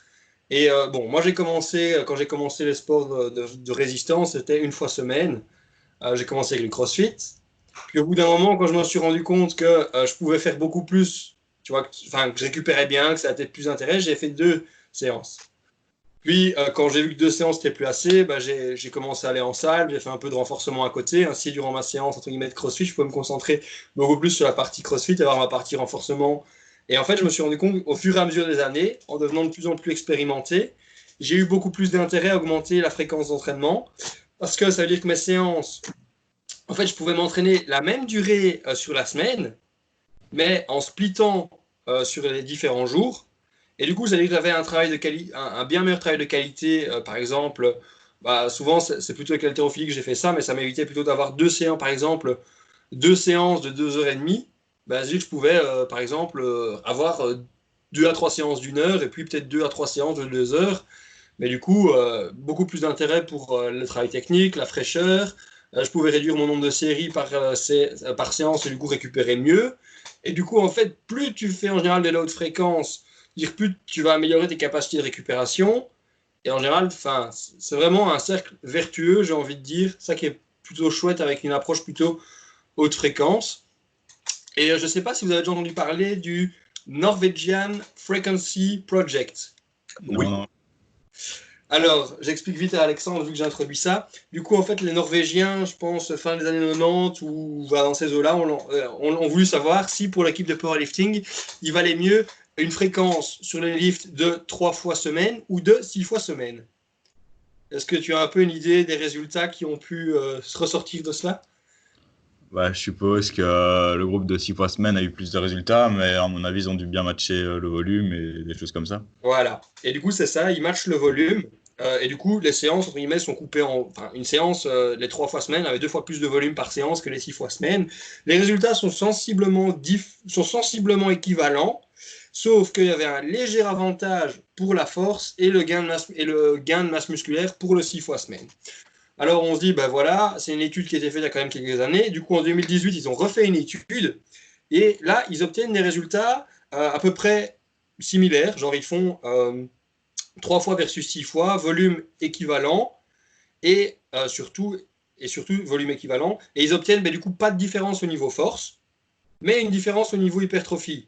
Et bon, moi quand j'ai commencé les sports de résistance, c'était une fois semaine. J'ai commencé avec le CrossFit. Puis au bout d'un moment, quand je me suis rendu compte que je pouvais faire beaucoup plus, tu vois, que je récupérais bien, que ça avait plus d'intérêt, j'ai fait 2 séances. Puis quand j'ai vu que 2 séances n'étaient plus assez, j'ai commencé à aller en salle, j'ai fait un peu de renforcement à côté. Ainsi, durant ma séance entre guillemets de CrossFit, je pouvais me concentrer beaucoup plus sur la partie CrossFit, avoir ma partie renforcement. Et en fait, je me suis rendu compte au fur et à mesure des années, en devenant de plus en plus expérimenté, j'ai eu beaucoup plus d'intérêt à augmenter la fréquence d'entraînement. Parce que ça veut dire que mes séances, en fait, je pouvais m'entraîner la même durée sur la semaine, mais en splittant sur les différents jours. Et du coup, ça veut dire que j'avais un bien meilleur travail de qualité. Par exemple, souvent, c'est plutôt avec l'haltérophilie que j'ai fait ça, mais ça m'évitait plutôt d'avoir 2 séances, par exemple, 2 séances de 2h30. Je pouvais, par exemple, avoir 2 à 3 séances d'1 heure et puis peut-être 2 à 3 séances de 2 heures. Mais du coup, beaucoup plus d'intérêt pour le travail technique, la fraîcheur. Je pouvais réduire mon nombre de séries par séance et du coup récupérer mieux. Et du coup, en fait, plus tu fais en général de la haute fréquence, plus tu vas améliorer tes capacités de récupération. Et en général, c'est vraiment un cercle vertueux, j'ai envie de dire. Ça qui est plutôt chouette avec une approche plutôt haute fréquence. Et je ne sais pas si vous avez déjà entendu parler du Norwegian Frequency Project. Oui. Non. Alors, j'explique vite à Alexandre, vu que j'ai introduit ça. Du coup, en fait, les Norvégiens, je pense, fin des années 90 ou dans ces eaux-là, ont voulu savoir si pour l'équipe de powerlifting, il valait mieux une fréquence sur les lifts de 3 fois semaine ou de 6 fois semaine. Est-ce que tu as un peu une idée des résultats qui ont pu se ressortir de cela? Je suppose que le groupe de 6 fois semaine a eu plus de résultats, mais à mon avis, ils ont dû bien matcher le volume et des choses comme ça. Voilà. Et du coup, c'est ça, ils matchent le volume. Et du coup, les séances, entre guillemets, sont coupées une séance, les 3 fois semaine, avait 2 fois plus de volume par séance que les 6 fois semaine. Les résultats sont sensiblement équivalents, sauf qu'il y avait un léger avantage pour la force et le gain de masse musculaire pour le 6 fois semaine. Alors on se dit, voilà, c'est une étude qui a été faite il y a quand même quelques années. Du coup, en 2018, ils ont refait une étude. Et là, ils obtiennent des résultats à peu près similaires. Genre, ils font 3 fois versus 6 fois, volume équivalent et surtout volume équivalent. Et ils obtiennent du coup pas de différence au niveau force, mais une différence au niveau hypertrophie.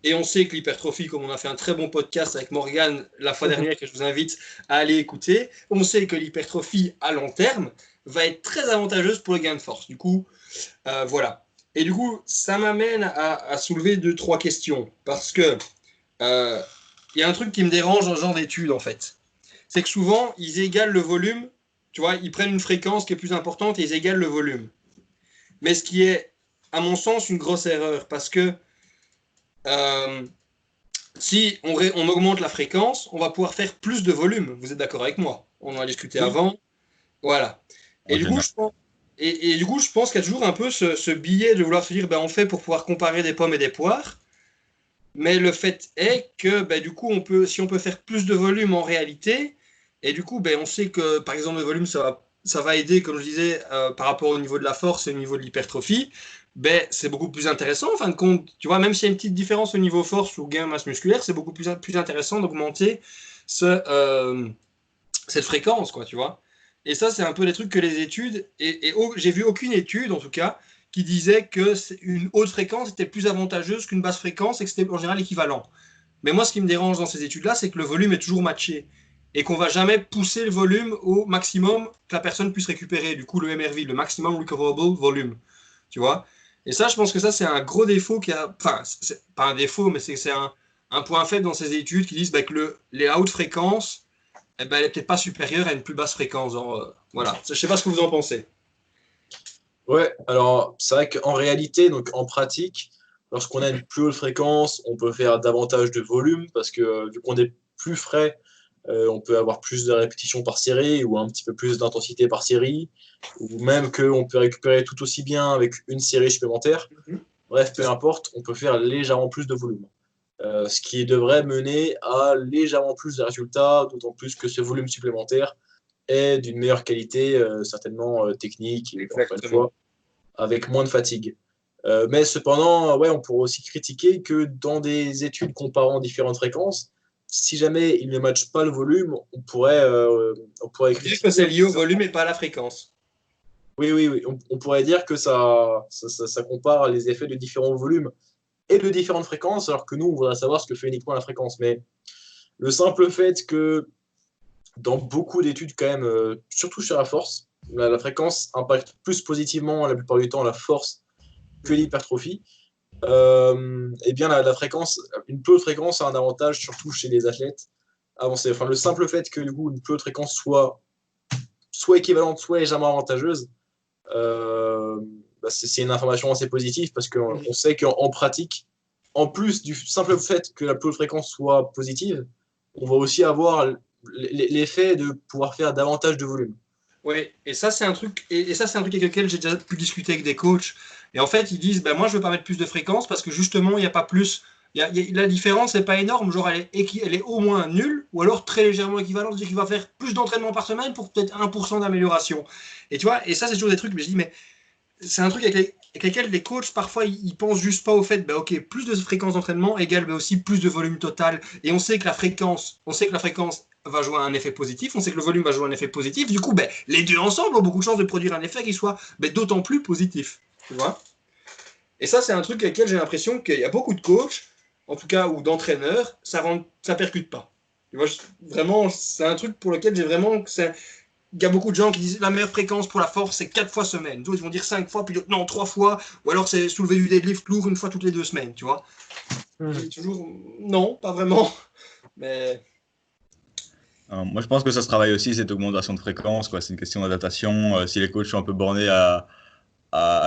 Et on sait que l'hypertrophie, comme on a fait un très bon podcast avec Morgane la fois dernière, que je vous invite à aller écouter, on sait que l'hypertrophie à long terme va être très avantageuse pour le gain de force. Du coup, voilà. Et du coup, ça m'amène à soulever 2-3 questions. Parce que il y a un truc qui me dérange dans ce genre d'études, en fait. C'est que souvent, ils égalent le volume, tu vois, ils prennent une fréquence qui est plus importante et ils égalent le volume. Mais ce qui est, à mon sens, une grosse erreur, parce que si on augmente la fréquence, on va pouvoir faire plus de volume. Vous êtes d'accord avec moi? On en a discuté avant. Voilà. Et du coup, je pense qu'il y a toujours un peu ce biais de vouloir se dire, ben, on fait pour pouvoir comparer des pommes et des poires. Mais le fait est que ben, du coup, si on peut faire plus de volume en réalité, et du coup, ben, on sait que par exemple, le volume, ça va aider, comme je disais, par rapport au niveau de la force et au niveau de l'hypertrophie, ben, c'est beaucoup plus intéressant en fin de compte. Tu vois, même s'il y a une petite différence au niveau force ou gain masse musculaire, c'est beaucoup plus intéressant d'augmenter cette fréquence, quoi, tu vois. Et ça, c'est un peu les trucs que les études, j'ai vu aucune étude en tout cas, qui disait que une haute fréquence était plus avantageuse qu'une basse fréquence et que c'était en général équivalent. Mais moi, ce qui me dérange dans ces études-là, c'est que le volume est toujours matché et qu'on va jamais pousser le volume au maximum que la personne puisse récupérer. Du coup, le MRV, le maximum recoverable volume, tu vois. Et ça, je pense que ça, c'est un gros défaut enfin, c'est pas un défaut, mais c'est un point faible dans ces études qui disent bah, que les hautes fréquences, eh ben, elle n'est peut-être pas supérieure à une plus basse fréquence. Genre, voilà. Je sais pas ce que vous en pensez. Ouais, alors c'est vrai qu'en réalité, donc en pratique, lorsqu'on a une plus haute fréquence, on peut faire davantage de volume parce que vu qu'on est plus frais, on peut avoir plus de répétitions par série ou un petit peu plus d'intensité par série, ou même qu'on peut récupérer tout aussi bien avec une série supplémentaire. Bref, peu importe, on peut faire légèrement plus de volume. Ce qui devrait mener à légèrement plus de résultats, d'autant plus que ce volume supplémentaire est d'une meilleure qualité, certainement technique, et, encore une fois, avec moins de fatigue. Mais cependant, ouais, on pourrait aussi critiquer que dans des études comparant différentes fréquences, si jamais il ne matche pas le volume, on pourrait critiquer. Dire que c'est lié au volume et pas à la fréquence. Oui. On pourrait dire que ça compare les effets de différents volumes et de différentes fréquences, alors que nous, on voudrait savoir ce que fait uniquement la fréquence. Mais le simple fait que dans beaucoup d'études, quand même, surtout sur la force, la fréquence impacte plus positivement la plupart du temps la force que l'hypertrophie. Eh bien, la fréquence, une peu haute fréquence a un avantage, surtout chez les athlètes avancés. Enfin, le simple fait que du coup, une peu haute fréquence soit équivalente, soit légèrement avantageuse, bah, c'est une information assez positive parce qu'on sait qu'en pratique, en plus du simple fait que la plus haute fréquence soit positive, on va aussi avoir l'effet de pouvoir faire davantage de volume. Oui, et ça c'est un truc, et ça c'est un truc avec lequel j'ai déjà pu discuter avec des coachs. Et en fait, ils disent, ben moi je veux pas mettre plus de fréquence parce que justement il n'y a pas plus, la différence n'est pas énorme, genre elle est au moins nulle ou alors très légèrement équivalente, c'est-à-dire qu'il va faire plus d'entraînement par semaine pour peut-être 1% d'amélioration. Et tu vois, et ça c'est toujours des trucs, mais je dis, mais c'est un truc avec lesquels les coachs parfois ils pensent juste pas au fait, ben ok, plus de fréquence d'entraînement égale ben aussi plus de volume total. Et on sait que la fréquence va jouer un effet positif, on sait que le volume va jouer un effet positif. Du coup, ben, les deux ensemble ont beaucoup de chances de produire un effet qui soit ben, d'autant plus positif. Tu vois. Et ça, c'est un truc avec lequel j'ai l'impression qu'il y a beaucoup de coachs, en tout cas, ou d'entraîneurs, ça percute pas. Tu vois, vraiment, c'est un truc pour lequel j'ai vraiment. Il y a beaucoup de gens qui disent la meilleure fréquence pour la force, c'est 4 fois semaine. D'autres, ils vont dire 5 fois, puis d'autres, non, 3 fois. Ou alors, c'est soulever du deadlift lourd une fois toutes les 2 semaines, tu vois. Toujours, non, pas vraiment. Mais. Moi, je pense que ça se travaille aussi, cette augmentation de fréquence, quoi. C'est une question d'adaptation. Si les coachs sont un peu bornés à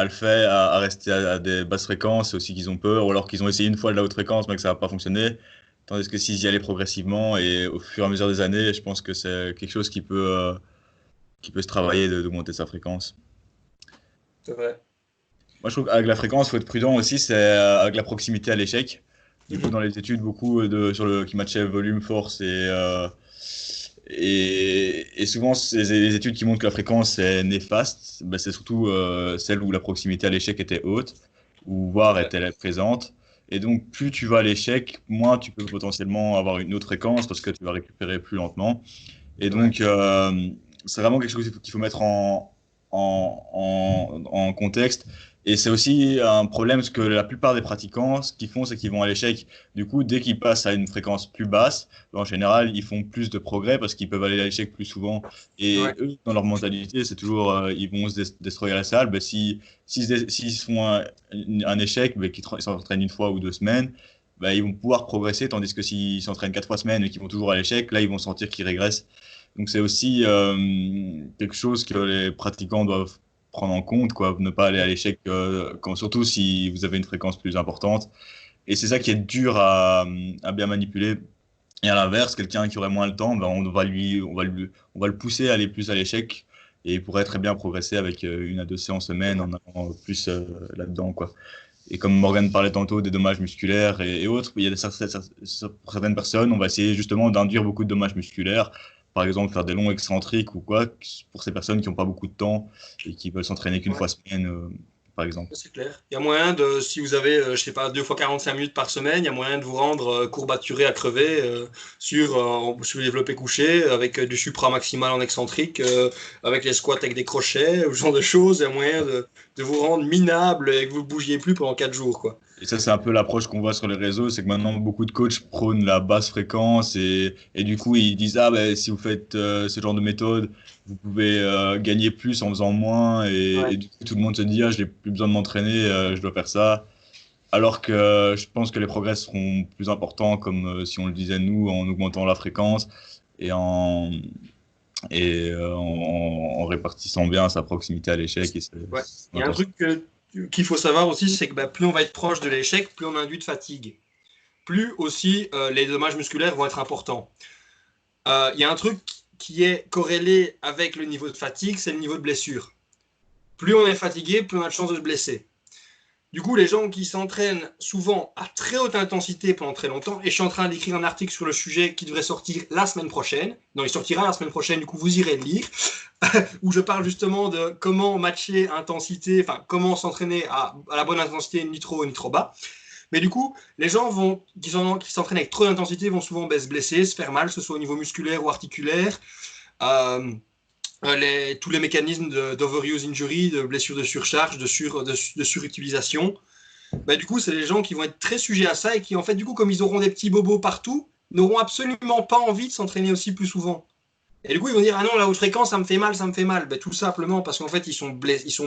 le faire, à rester à des basses fréquences, c'est aussi qu'ils ont peur, ou alors qu'ils ont essayé une fois de la haute fréquence, mais que ça n'a pas fonctionné. Tandis que s'ils y allaient progressivement et au fur et à mesure des années, je pense que c'est quelque chose qui peut se travailler d'augmenter sa fréquence. C'est vrai. Moi, je trouve qu'avec la fréquence, il faut être prudent aussi, c'est avec la proximité à l'échec. Du coup, dans les études, beaucoup qui matchaient volume, force et souvent, les études qui montrent que la fréquence est néfaste, ben, c'est surtout celle où la proximité à l'échec était haute, ou voire était présente. Et donc, plus tu vas à l'échec, moins tu peux potentiellement avoir une autre fréquence parce que tu vas récupérer plus lentement. Et donc, c'est vraiment quelque chose qu'il faut mettre en contexte. Et c'est aussi un problème parce que la plupart des pratiquants, ce qu'ils font, c'est qu'ils vont à l'échec. Du coup, dès qu'ils passent à une fréquence plus basse, en général, ils font plus de progrès parce qu'ils peuvent aller à l'échec plus souvent. Et eux, dans leur mentalité, c'est toujours, ils vont se destroyer à la salle. Ben, s'ils font un échec, ben, qu'ils s'entraînent une fois ou 2 semaines, bah, ils vont pouvoir progresser, tandis que s'ils s'entraînent 4 fois semaine et qu'ils vont toujours à l'échec, là, ils vont sentir qu'ils régressent. Donc c'est aussi quelque chose que les pratiquants doivent prendre en compte, quoi, ne pas aller à l'échec, surtout si vous avez une fréquence plus importante. Et c'est ça qui est dur à bien manipuler. Et à l'inverse, quelqu'un qui aurait moins le temps, ben on va le pousser à aller plus à l'échec et il pourrait très bien progresser avec 1 à 2 séances semaine en allant plus là-dedans, quoi. Et comme Morgan parlait tantôt des dommages musculaires et autres, il y a certaines personnes, on va essayer justement d'induire beaucoup de dommages musculaires. Par exemple, faire des longs excentriques ou quoi, pour ces personnes qui n'ont pas beaucoup de temps et qui veulent s'entraîner qu'une fois semaine, par exemple. C'est clair. Il y a moyen de, si vous avez, je sais pas, 2 fois 45 minutes par semaine, il y a moyen de vous rendre courbaturé à crever sur le développé couché, avec du supra maximal en excentrique, avec les squats avec des crochets, ce genre de choses. Il y a moyen de vous rendre minable et que vous ne bougiez plus pendant 4 jours, quoi. Et ça, c'est un peu l'approche qu'on voit sur les réseaux, c'est que maintenant, beaucoup de coachs prônent la basse fréquence et du coup, ils disent, ah, ben, si vous faites ce genre de méthode, vous pouvez gagner plus en faisant moins et du coup, tout le monde se dit, ah, je n'ai plus besoin de m'entraîner, je dois faire ça. Alors que je pense que les progrès seront plus importants, comme si on le disait nous, en augmentant la fréquence et en répartissant bien sa proximité à l'échec. Ouais. Il y a un truc qu'il faut savoir aussi, c'est que bah, plus on va être proche de l'échec, plus on induit de fatigue. Plus aussi les dommages musculaires vont être importants. Il y a un truc qui est corrélé avec le niveau de fatigue, c'est le niveau de blessure. Plus on est fatigué, plus on a de chances de se blesser. Du coup, les gens qui s'entraînent souvent à très haute intensité pendant très longtemps, et je suis en train d'écrire un article sur le sujet qui devrait sortir la semaine prochaine, non, il sortira la semaine prochaine, du coup vous irez le lire, où je parle justement de comment matcher intensité, enfin comment s'entraîner à la bonne intensité, ni trop haut ni trop bas. Mais du coup, les gens qui s'entraînent avec trop d'intensité vont souvent se blesser, se faire mal, que ce soit au niveau musculaire ou articulaire. Tous les mécanismes d'overuse injury, de blessures de surcharge, de surutilisation. Bah, du coup, c'est les gens qui vont être très sujets à ça et qui, en fait, du coup, comme ils auront des petits bobos partout, n'auront absolument pas envie de s'entraîner aussi plus souvent. Et du coup, ils vont dire, ah non, la haute fréquence, ça me fait mal, ça me fait mal. Ben, tout simplement parce qu'en fait, ils sont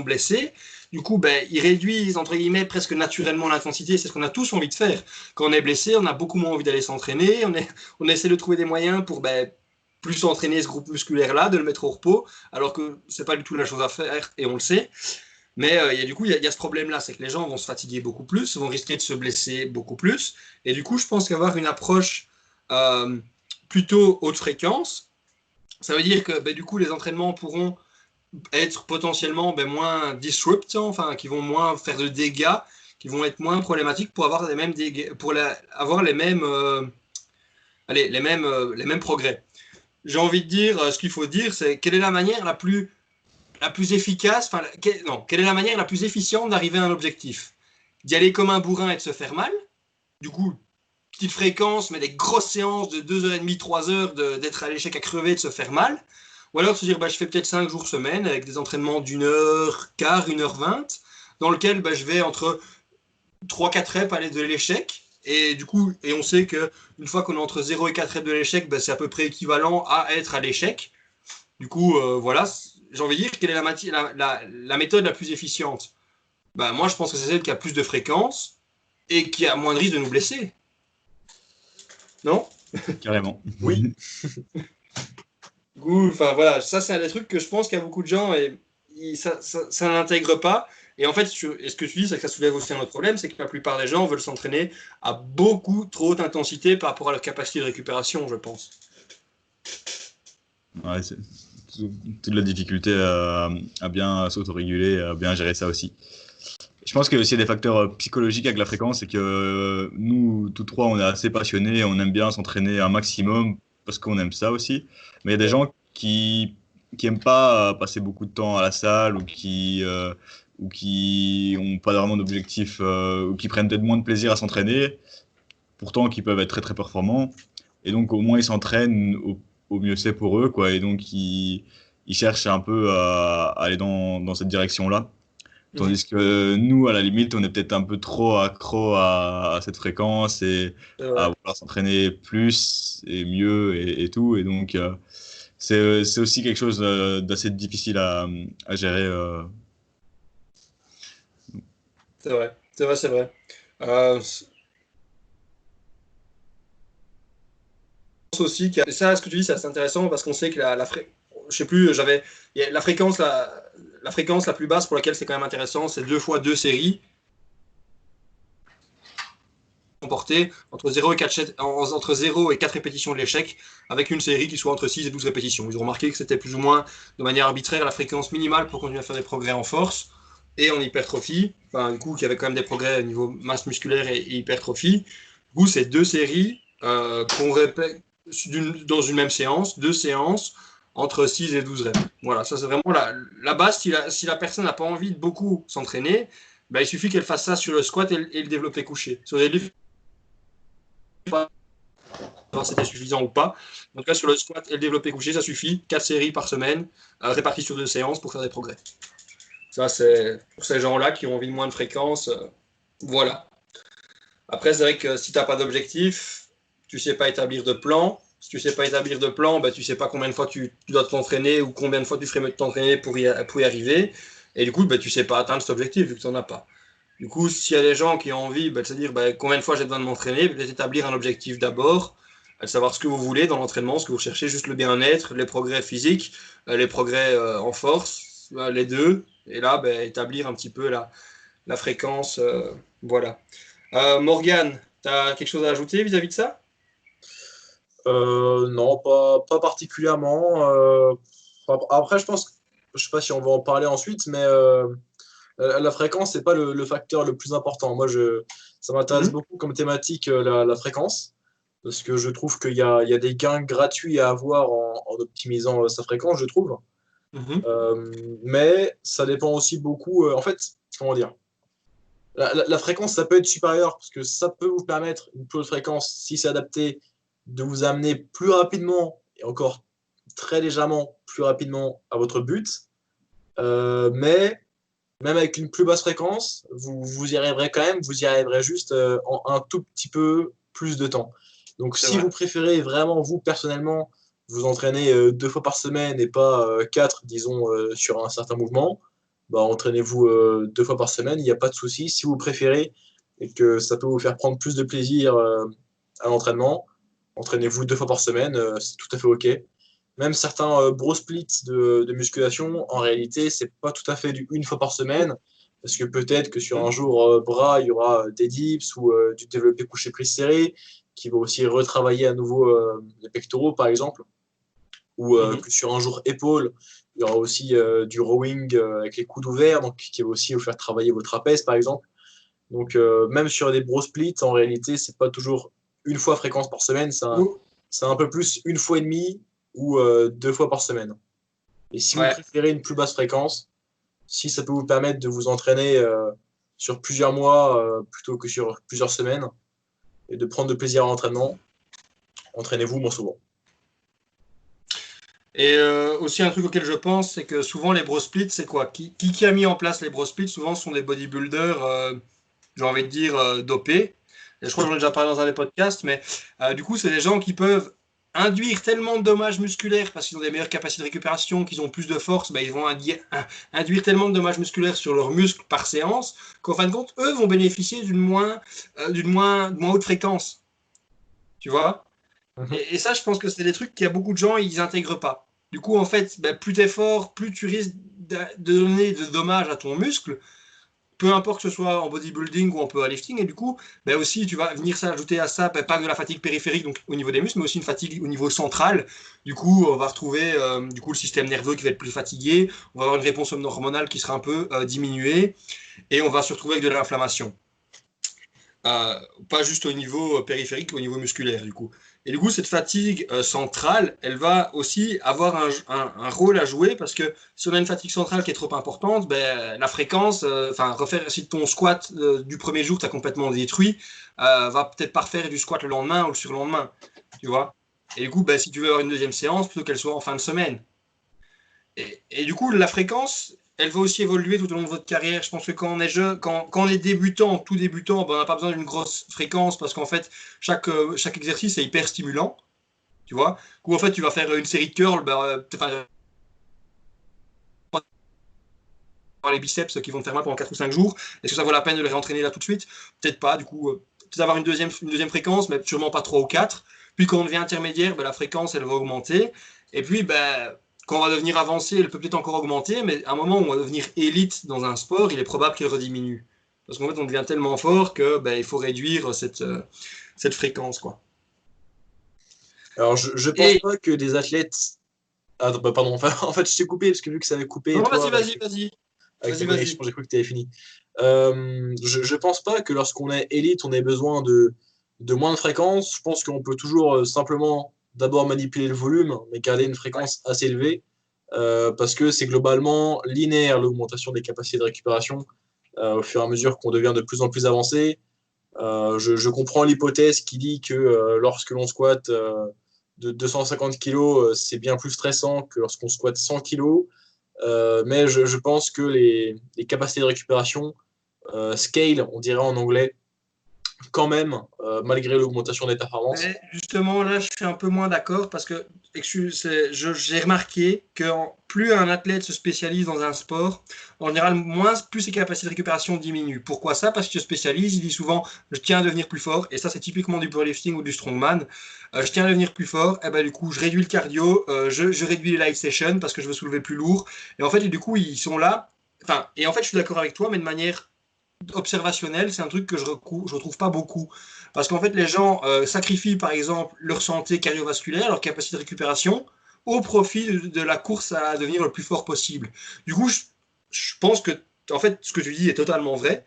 blessés. Du coup, ben, ils réduisent, entre guillemets, presque naturellement l'intensité. C'est ce qu'on a tous envie de faire. Quand on est blessé, on a beaucoup moins envie d'aller s'entraîner. On essaie de trouver des moyens pour ben, plus entraîner ce groupe musculaire-là, de le mettre au repos, alors que c'est pas du tout la chose à faire, et on le sait. Mais du coup, il y a ce problème-là, c'est que les gens vont se fatiguer beaucoup plus, vont risquer de se blesser beaucoup plus. Et du coup, je pense qu'avoir une approche plutôt haute fréquence, ça veut dire que du coup, les entraînements pourront être potentiellement moins disruptants, enfin, qui vont moins faire de dégâts, qui vont être moins problématiques pour avoir les mêmes dégâts, avoir les mêmes, les mêmes progrès. J'ai envie de dire, ce qu'il faut dire, c'est quelle est la manière la plus efficace, quelle est la manière la plus efficiente d'arriver à un objectif? D'y aller comme un bourrin et de se faire mal. Du coup, petite fréquence, mais des grosses séances de 2h30, 3 heures, d'être à l'échec à crever, de se faire mal. Ou alors de se dire, je fais peut-être 5 jours semaine avec des entraînements d'1h15, 1h20, dans lequel je vais entre 3-4 reps aller de l'échec. Et du coup, on sait qu'une fois qu'on est entre 0 et 4 reps de l'échec, c'est à peu près équivalent à être à l'échec. Du coup, voilà, j'ai envie de dire, quelle est la méthode la plus efficiente? Moi, je pense que c'est celle qui a plus de fréquence et qui a moins de risque de nous blesser. Non? Carrément. Oui. Enfin voilà, ça c'est un des trucs que je pense qu'il y a beaucoup de gens et ça n'intègre pas. Et en fait, ce que tu dis, c'est que ça soulève aussi un autre problème, c'est que la plupart des gens veulent s'entraîner à beaucoup trop haute intensité par rapport à leur capacité de récupération, je pense. Ouais, c'est toute la difficulté à bien s'autoréguler, à bien gérer ça aussi. Je pense qu'il y a aussi des facteurs psychologiques avec la fréquence, c'est que nous, tous trois, on est assez passionnés, on aime bien s'entraîner un maximum parce qu'on aime ça aussi. Mais il y a des gens qui aiment pas passer beaucoup de temps à la salle ou qui ont pas vraiment d'objectif ou qui prennent peut-être moins de plaisir à s'entraîner, pourtant qui peuvent être très très performants. Et donc au moins ils s'entraînent au mieux c'est pour eux, quoi. Et donc ils cherchent un peu à aller dans cette direction-là. Tandis que nous, à la limite, on est peut-être un peu trop accro à cette fréquence et à vouloir s'entraîner plus et mieux et tout. Et donc, c'est aussi quelque chose d'assez difficile à gérer. C'est vrai. aussi que ça, ce que tu dis, c'est assez intéressant parce qu'on sait que je sais plus, la fréquence la plus basse pour laquelle c'est quand même intéressant, c'est 2 fois 2 séries comportées entre 0 et 4 répétitions de l'échec, avec une série qui soit entre 6 et 12 répétitions. Ils ont remarqué que c'était plus ou moins de manière arbitraire la fréquence minimale pour continuer à faire des progrès en force et en hypertrophie, enfin du coup qu'il y avait quand même des progrès au niveau masse musculaire et hypertrophie. Du coup, c'est 2 séries qu'on répète dans une même séance, 2 séances entre 6 et 12 reps. Voilà, ça c'est vraiment la base. Si la personne n'a pas envie de beaucoup s'entraîner, ben, il suffit qu'elle fasse ça sur le squat et le développé couché. Sur les livres, c'était suffisant ou pas. En tout cas, sur le squat et le développé couché, ça suffit. 4 séries par semaine, réparties sur 2 séances pour faire des progrès. Ça, c'est pour ces gens-là qui ont envie de moins de fréquence. Voilà. Après, c'est vrai que si tu n'as pas d'objectif, tu ne sais pas établir de plan. Si tu ne sais pas établir de plan, ben, tu ne sais pas combien de fois tu dois t'entraîner ou combien de fois tu ferais mieux de t'entraîner pour y arriver. Et du coup, ben, tu ne sais pas atteindre cet objectif vu que tu n'en as pas. Du coup, s'il y a des gens qui ont envie ben, de se dire ben, combien de fois j'ai besoin de m'entraîner, peut-être établir un objectif d'abord, savoir ce que vous voulez dans l'entraînement, ce que vous cherchez, juste le bien-être, les progrès physiques, les progrès en force, les deux. Et là, ben, établir un petit peu la fréquence. Voilà. Morgane, tu as quelque chose à ajouter vis-à-vis de ça? Non, pas particulièrement. Après, je pense, je sais pas si on va en parler ensuite, mais la fréquence, c'est pas le facteur le plus important. Ça m'intéresse beaucoup comme thématique, la fréquence, parce que je trouve qu'il y a des gains gratuits à avoir en optimisant sa fréquence, je trouve. Mais ça dépend aussi beaucoup. En fait, comment dire? La fréquence, ça peut être supérieur parce que ça peut vous permettre, une plus haute fréquence, si c'est adapté, de vous amener plus rapidement et encore très légèrement plus rapidement à votre but. Mais même avec une plus basse fréquence, vous y arriverez quand même, vous y arriverez juste en un tout petit peu plus de temps. Donc si vous préférez vraiment, vous personnellement, vous entraîner 2 fois par semaine et pas 4, disons, sur un certain mouvement, bah, entraînez-vous 2 fois par semaine, il n'y a pas de souci. Si vous préférez et que ça peut vous faire prendre plus de plaisir à l'entraînement, entraînez-vous 2 fois par semaine, c'est tout à fait OK. Même certains bro splits de musculation, en réalité, c'est pas tout à fait du 1 fois par semaine, parce que peut-être que sur un jour bras, il y aura des dips ou du développé couché prise serré, qui va aussi retravailler à nouveau les pectoraux, par exemple, ou que sur un jour épaule, il y aura aussi du rowing avec les coudes ouverts, donc qui va aussi vous faire travailler vos trapèzes, par exemple. Donc même sur des bro splits, en réalité, c'est pas toujours 1 fois fréquence par semaine, c'est un peu plus 1 fois et demie ou 2 fois par semaine. Et si vous préférez une plus basse fréquence, si ça peut vous permettre de vous entraîner sur plusieurs mois plutôt que sur plusieurs semaines et de prendre de plaisir à l'entraînement, entraînez-vous moins souvent. Et aussi un truc auquel je pense, c'est que souvent les bro splits, c'est quoi? Qui a mis en place les bro splits? Souvent, ce sont des bodybuilders, j'ai envie de dire, dopés. Et je crois que j'en ai déjà parlé dans un des podcasts, mais du coup, c'est des gens qui peuvent induire tellement de dommages musculaires parce qu'ils ont des meilleures capacités de récupération, qu'ils ont plus de force, ben, ils vont induire tellement de dommages musculaires sur leurs muscles par séance qu'en fin de compte, eux vont bénéficier d'une moins haute fréquence. Tu vois? Et ça, je pense que c'est des trucs qu'il y a beaucoup de gens, ils n'intègrent pas. Du coup, en fait, ben, plus tu es fort, plus tu risques de donner de dommages à ton muscle, peu importe que ce soit en bodybuilding ou en powerlifting. Et du coup, ben aussi, tu vas venir s'ajouter à ça, ben, pas de la fatigue périphérique, donc au niveau des muscles, mais aussi une fatigue au niveau central. Du coup, on va retrouver du coup, le système nerveux qui va être plus fatigué, on va avoir une réponse hormonale qui sera un peu diminuée, et on va se retrouver avec de l'inflammation. Pas juste au niveau périphérique, au niveau musculaire du coup. Et du coup, cette fatigue centrale, elle va aussi avoir un rôle à jouer parce que si on a une fatigue centrale qui est trop importante, ben, la fréquence, refaire si ton squat du premier jour t'as complètement détruit, va peut-être pas refaire du squat le lendemain ou le surlendemain, tu vois. Et du coup, ben, si tu veux avoir une deuxième séance, plutôt qu'elle soit en fin de semaine. Et du coup, la fréquence, elle va aussi évoluer tout au long de votre carrière. Je pense que quand on est jeune, quand on est débutant, tout débutant, ben, on n'a pas besoin d'une grosse fréquence parce qu'en fait, chaque exercice est hyper stimulant. Tu vois? Ou en fait, tu vas faire une série de curls, ben, les biceps qui vont te faire mal pendant 4 ou 5 jours. Est-ce que ça vaut la peine de les réentraîner là tout de suite? Peut-être pas. Du coup, peut-être avoir une deuxième fréquence, mais sûrement pas 3 ou 4. Puis quand on devient intermédiaire, la fréquence, elle va augmenter. Et puis, quand on va devenir avancé, elle peut peut-être encore augmenter, mais à un moment où on va devenir élite dans un sport, il est probable qu'elle rediminue. Parce qu'en fait, on devient tellement fort que il faut réduire cette fréquence, quoi. Alors, je pense pas que des athlètes. Ah, pardon, enfin, en fait, je t'ai coupé parce que vu que ça avait coupé. Non, toi, vas-y. Avec ta connexion, j'ai cru que tu avais fini. Je pense pas que lorsqu'on est élite, on ait besoin de moins de fréquences. Je pense qu'on peut toujours simplement d'abord manipuler le volume, mais garder une fréquence assez élevée, parce que c'est globalement linéaire l'augmentation des capacités de récupération au fur et à mesure qu'on devient de plus en plus avancé. Je comprends l'hypothèse qui dit que lorsque l'on squatte de 250 kg, c'est bien plus stressant que lorsqu'on squatte 100 kg. Mais je pense que les capacités de récupération scale, on dirait en anglais, quand même, malgré l'augmentation des performances. Mais justement, là, je suis un peu moins d'accord parce que j'ai remarqué que plus un athlète se spécialise dans un sport, en général, plus ses capacités de récupération diminuent. Pourquoi ça? Parce qu'il se spécialise, il dit souvent je tiens à devenir plus fort, et ça, c'est typiquement du powerlifting ou du strongman. Je tiens à devenir plus fort, et du coup, je réduis le cardio, je réduis les light sessions parce que je veux soulever plus lourd. Et en fait, du coup, ils sont là. Enfin, et en fait, je suis d'accord avec toi, mais de manière observationnelle, c'est un truc que je retrouve pas beaucoup. Parce qu'en fait, les gens sacrifient, par exemple, leur santé cardiovasculaire, leur capacité de récupération, au profit de la course à devenir le plus fort possible. Du coup, je pense que, en fait, ce que tu dis est totalement vrai,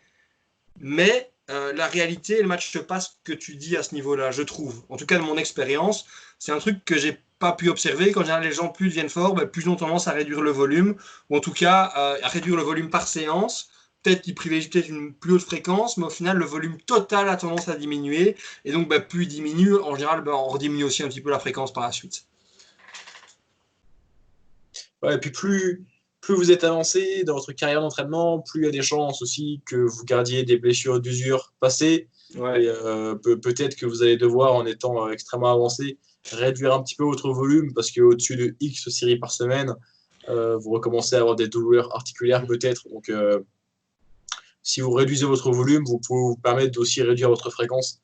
mais la réalité, le match te passe que tu dis à ce niveau-là, je trouve. En tout cas, de mon expérience, c'est un truc que j'ai pas pu observer. Quand les gens plus deviennent forts, plus ils ont tendance à réduire le volume, ou en tout cas à réduire le volume par séance. Peut-être qu'ils privilégient peut-être une plus haute fréquence, mais au final, le volume total a tendance à diminuer. Et donc, plus il diminue, en général, on rediminue aussi un petit peu la fréquence par la suite. Ouais, et puis plus vous êtes avancé dans votre carrière d'entraînement, plus il y a des chances aussi que vous gardiez des blessures d'usure passées. Ouais. Et peut-être que vous allez devoir, en étant extrêmement avancé, réduire un petit peu votre volume parce qu'au-dessus de X séries par semaine, vous recommencez à avoir des douleurs articulaires peut-être. Donc, si vous réduisez votre volume, vous pouvez vous permettre d'aussi réduire votre fréquence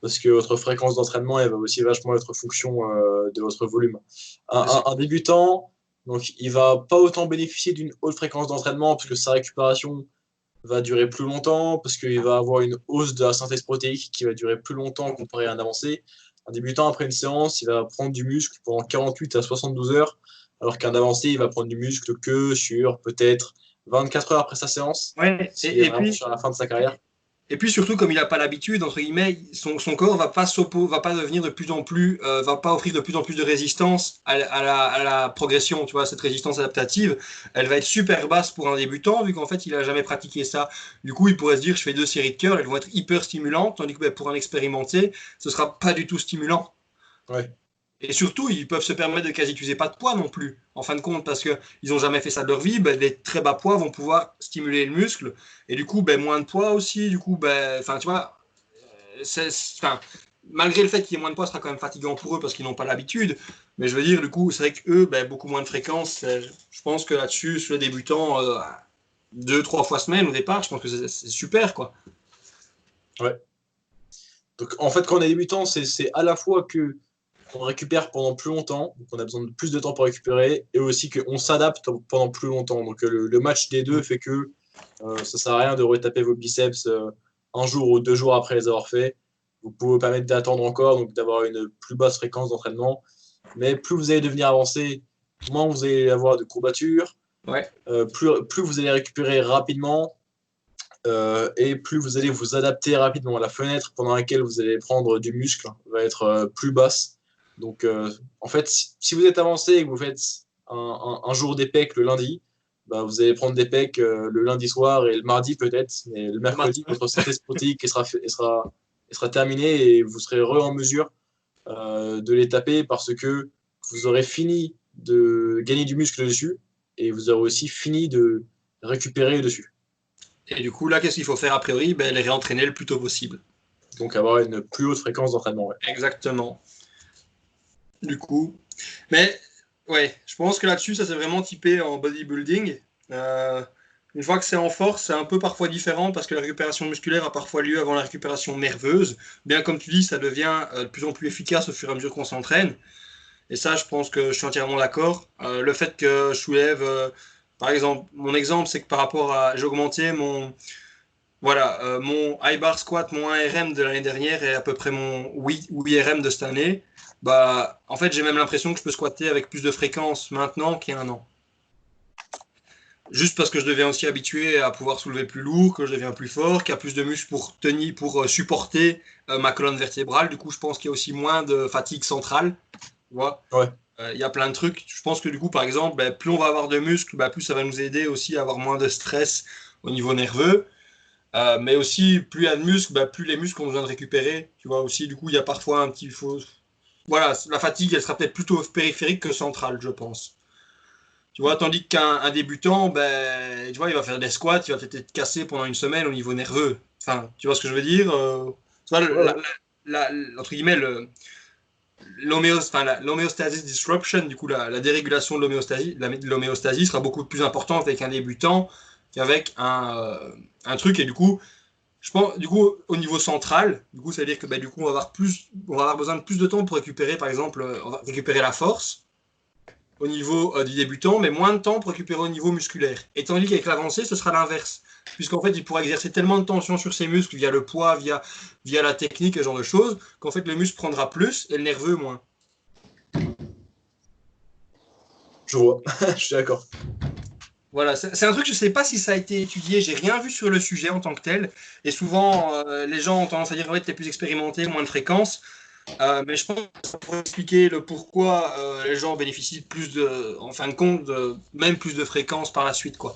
parce que votre fréquence d'entraînement, elle va aussi vachement être fonction de votre volume. Un débutant, donc, il va pas autant bénéficier d'une haute fréquence d'entraînement parce que sa récupération va durer plus longtemps, parce qu'il va avoir une hausse de la synthèse protéique qui va durer plus longtemps comparé à un avancé. Un débutant, après une séance, il va prendre du muscle pendant 48 à 72 heures, alors qu'un avancé, il va prendre du muscle que sur peut-être 24 heures après sa séance, Ouais. s'il est vraiment sur la fin de sa carrière. Et puis surtout, comme il n'a pas l'habitude, entre guillemets, son corps va pas devenir de plus en plus, va pas offrir de plus en plus de résistance à la progression, tu vois, cette résistance adaptative, elle va être super basse pour un débutant, vu qu'en fait, il a jamais pratiqué ça. Du coup, il pourrait se dire, je fais 2 séries de curl, elles vont être hyper stimulantes, tandis que pour un expérimenté, ce sera pas du tout stimulant. Ouais. Et surtout, ils peuvent se permettre de quasi utiliser pas de poids non plus, en fin de compte, parce qu'ils n'ont jamais fait ça de leur vie. Les très bas poids vont pouvoir stimuler le muscle. Et du coup, moins de poids aussi. Du coup, tu vois, malgré le fait qu'il y ait moins de poids, ce sera quand même fatigant pour eux parce qu'ils n'ont pas l'habitude. Mais je veux dire, du coup, c'est vrai qu'eux, beaucoup moins de fréquence. Je pense que là-dessus, sur les débutants, 2-3 fois semaine au départ, je pense que c'est super, quoi. Ouais. Donc, en fait, quand on est débutant, c'est à la fois que on récupère pendant plus longtemps, donc on a besoin de plus de temps pour récupérer, et aussi qu'on s'adapte pendant plus longtemps. Donc le match des deux fait que ça ne sert à rien de retaper vos biceps un jour ou 2 jours après les avoir fait. Vous pouvez vous permettre d'attendre encore, donc d'avoir une plus basse fréquence d'entraînement. Mais plus vous allez devenir avancé, moins vous allez avoir de courbatures, Ouais. plus vous allez récupérer rapidement, et plus vous allez vous adapter rapidement. La fenêtre pendant laquelle vous allez prendre du muscle va être plus basse. Donc, en fait, si vous êtes avancé et que vous faites un jour des pecs le lundi, vous allez prendre des pecs le lundi soir et le mardi peut-être, mais le mercredi, votre synthèse protéique sera terminée et vous serez en mesure de les taper parce que vous aurez fini de gagner du muscle dessus et vous aurez aussi fini de récupérer dessus. Et du coup, là, qu'est-ce qu'il faut faire a priori? Les réentraîner le plus tôt possible. Donc avoir une plus haute fréquence d'entraînement. Ouais. Exactement. Du coup. Mais ouais, je pense que là-dessus, ça c'est vraiment typé en bodybuilding. Une fois que c'est en force, c'est un peu parfois différent parce que la récupération musculaire a parfois lieu avant la récupération nerveuse. Bien comme tu dis, ça devient de plus en plus efficace au fur et à mesure qu'on s'entraîne. Et ça, je pense que je suis entièrement d'accord. Le fait que je soulève, par exemple, mon exemple, c'est que par rapport à, j'ai augmenté mon high bar squat, mon 1RM de l'année dernière et à peu près mon 8RM de cette année. Bah, en fait, j'ai même l'impression que je peux squatter avec plus de fréquence maintenant qu'il y a un an. Juste parce que je deviens aussi habitué à pouvoir soulever plus lourd, que je deviens plus fort, qu'il y a plus de muscles pour tenir, pour supporter ma colonne vertébrale. Du coup, je pense qu'il y a aussi moins de fatigue centrale. Tu vois, Ouais. il y a plein de trucs. Je pense que du coup, par exemple, plus on va avoir de muscles, plus ça va nous aider aussi à avoir moins de stress au niveau nerveux. Mais aussi, plus il y a de muscles, plus les muscles ont besoin de récupérer. Tu vois, aussi, du coup, il y a parfois un petit faux. Voilà, la fatigue, elle sera peut-être plutôt périphérique que centrale, je pense. Tu vois, tandis qu'un débutant, tu vois, il va faire des squats, il va peut-être être cassé pendant une semaine au niveau nerveux. Enfin, tu vois ce que je veux dire tu vois, Ouais. entre guillemets, l'homéostasis disruption, du coup, la dérégulation de l'homéostasie sera beaucoup plus importante avec un débutant qu'avec un truc. Et du coup, je pense, du coup, au niveau central, du coup, ça veut dire que du coup, on va avoir besoin de plus de temps pour récupérer, par exemple, on va récupérer la force au niveau du débutant, mais moins de temps pour récupérer au niveau musculaire. Et tandis qu'avec l'avancée, ce sera l'inverse. Puisqu'en fait, il pourra exercer tellement de tension sur ses muscles via le poids, via la technique, ce genre de choses, qu'en fait, le muscle prendra plus et le nerveux moins. Je vois, je suis d'accord. Voilà, c'est un truc, je ne sais pas si ça a été étudié, j'ai rien vu sur le sujet en tant que tel. Et souvent, les gens ont tendance à dire, ouais, tu es plus expérimenté, moins de fréquence. Mais je pense que ça pourrait expliquer le pourquoi les gens bénéficient plus en fin de compte, même plus de fréquences par la suite, quoi.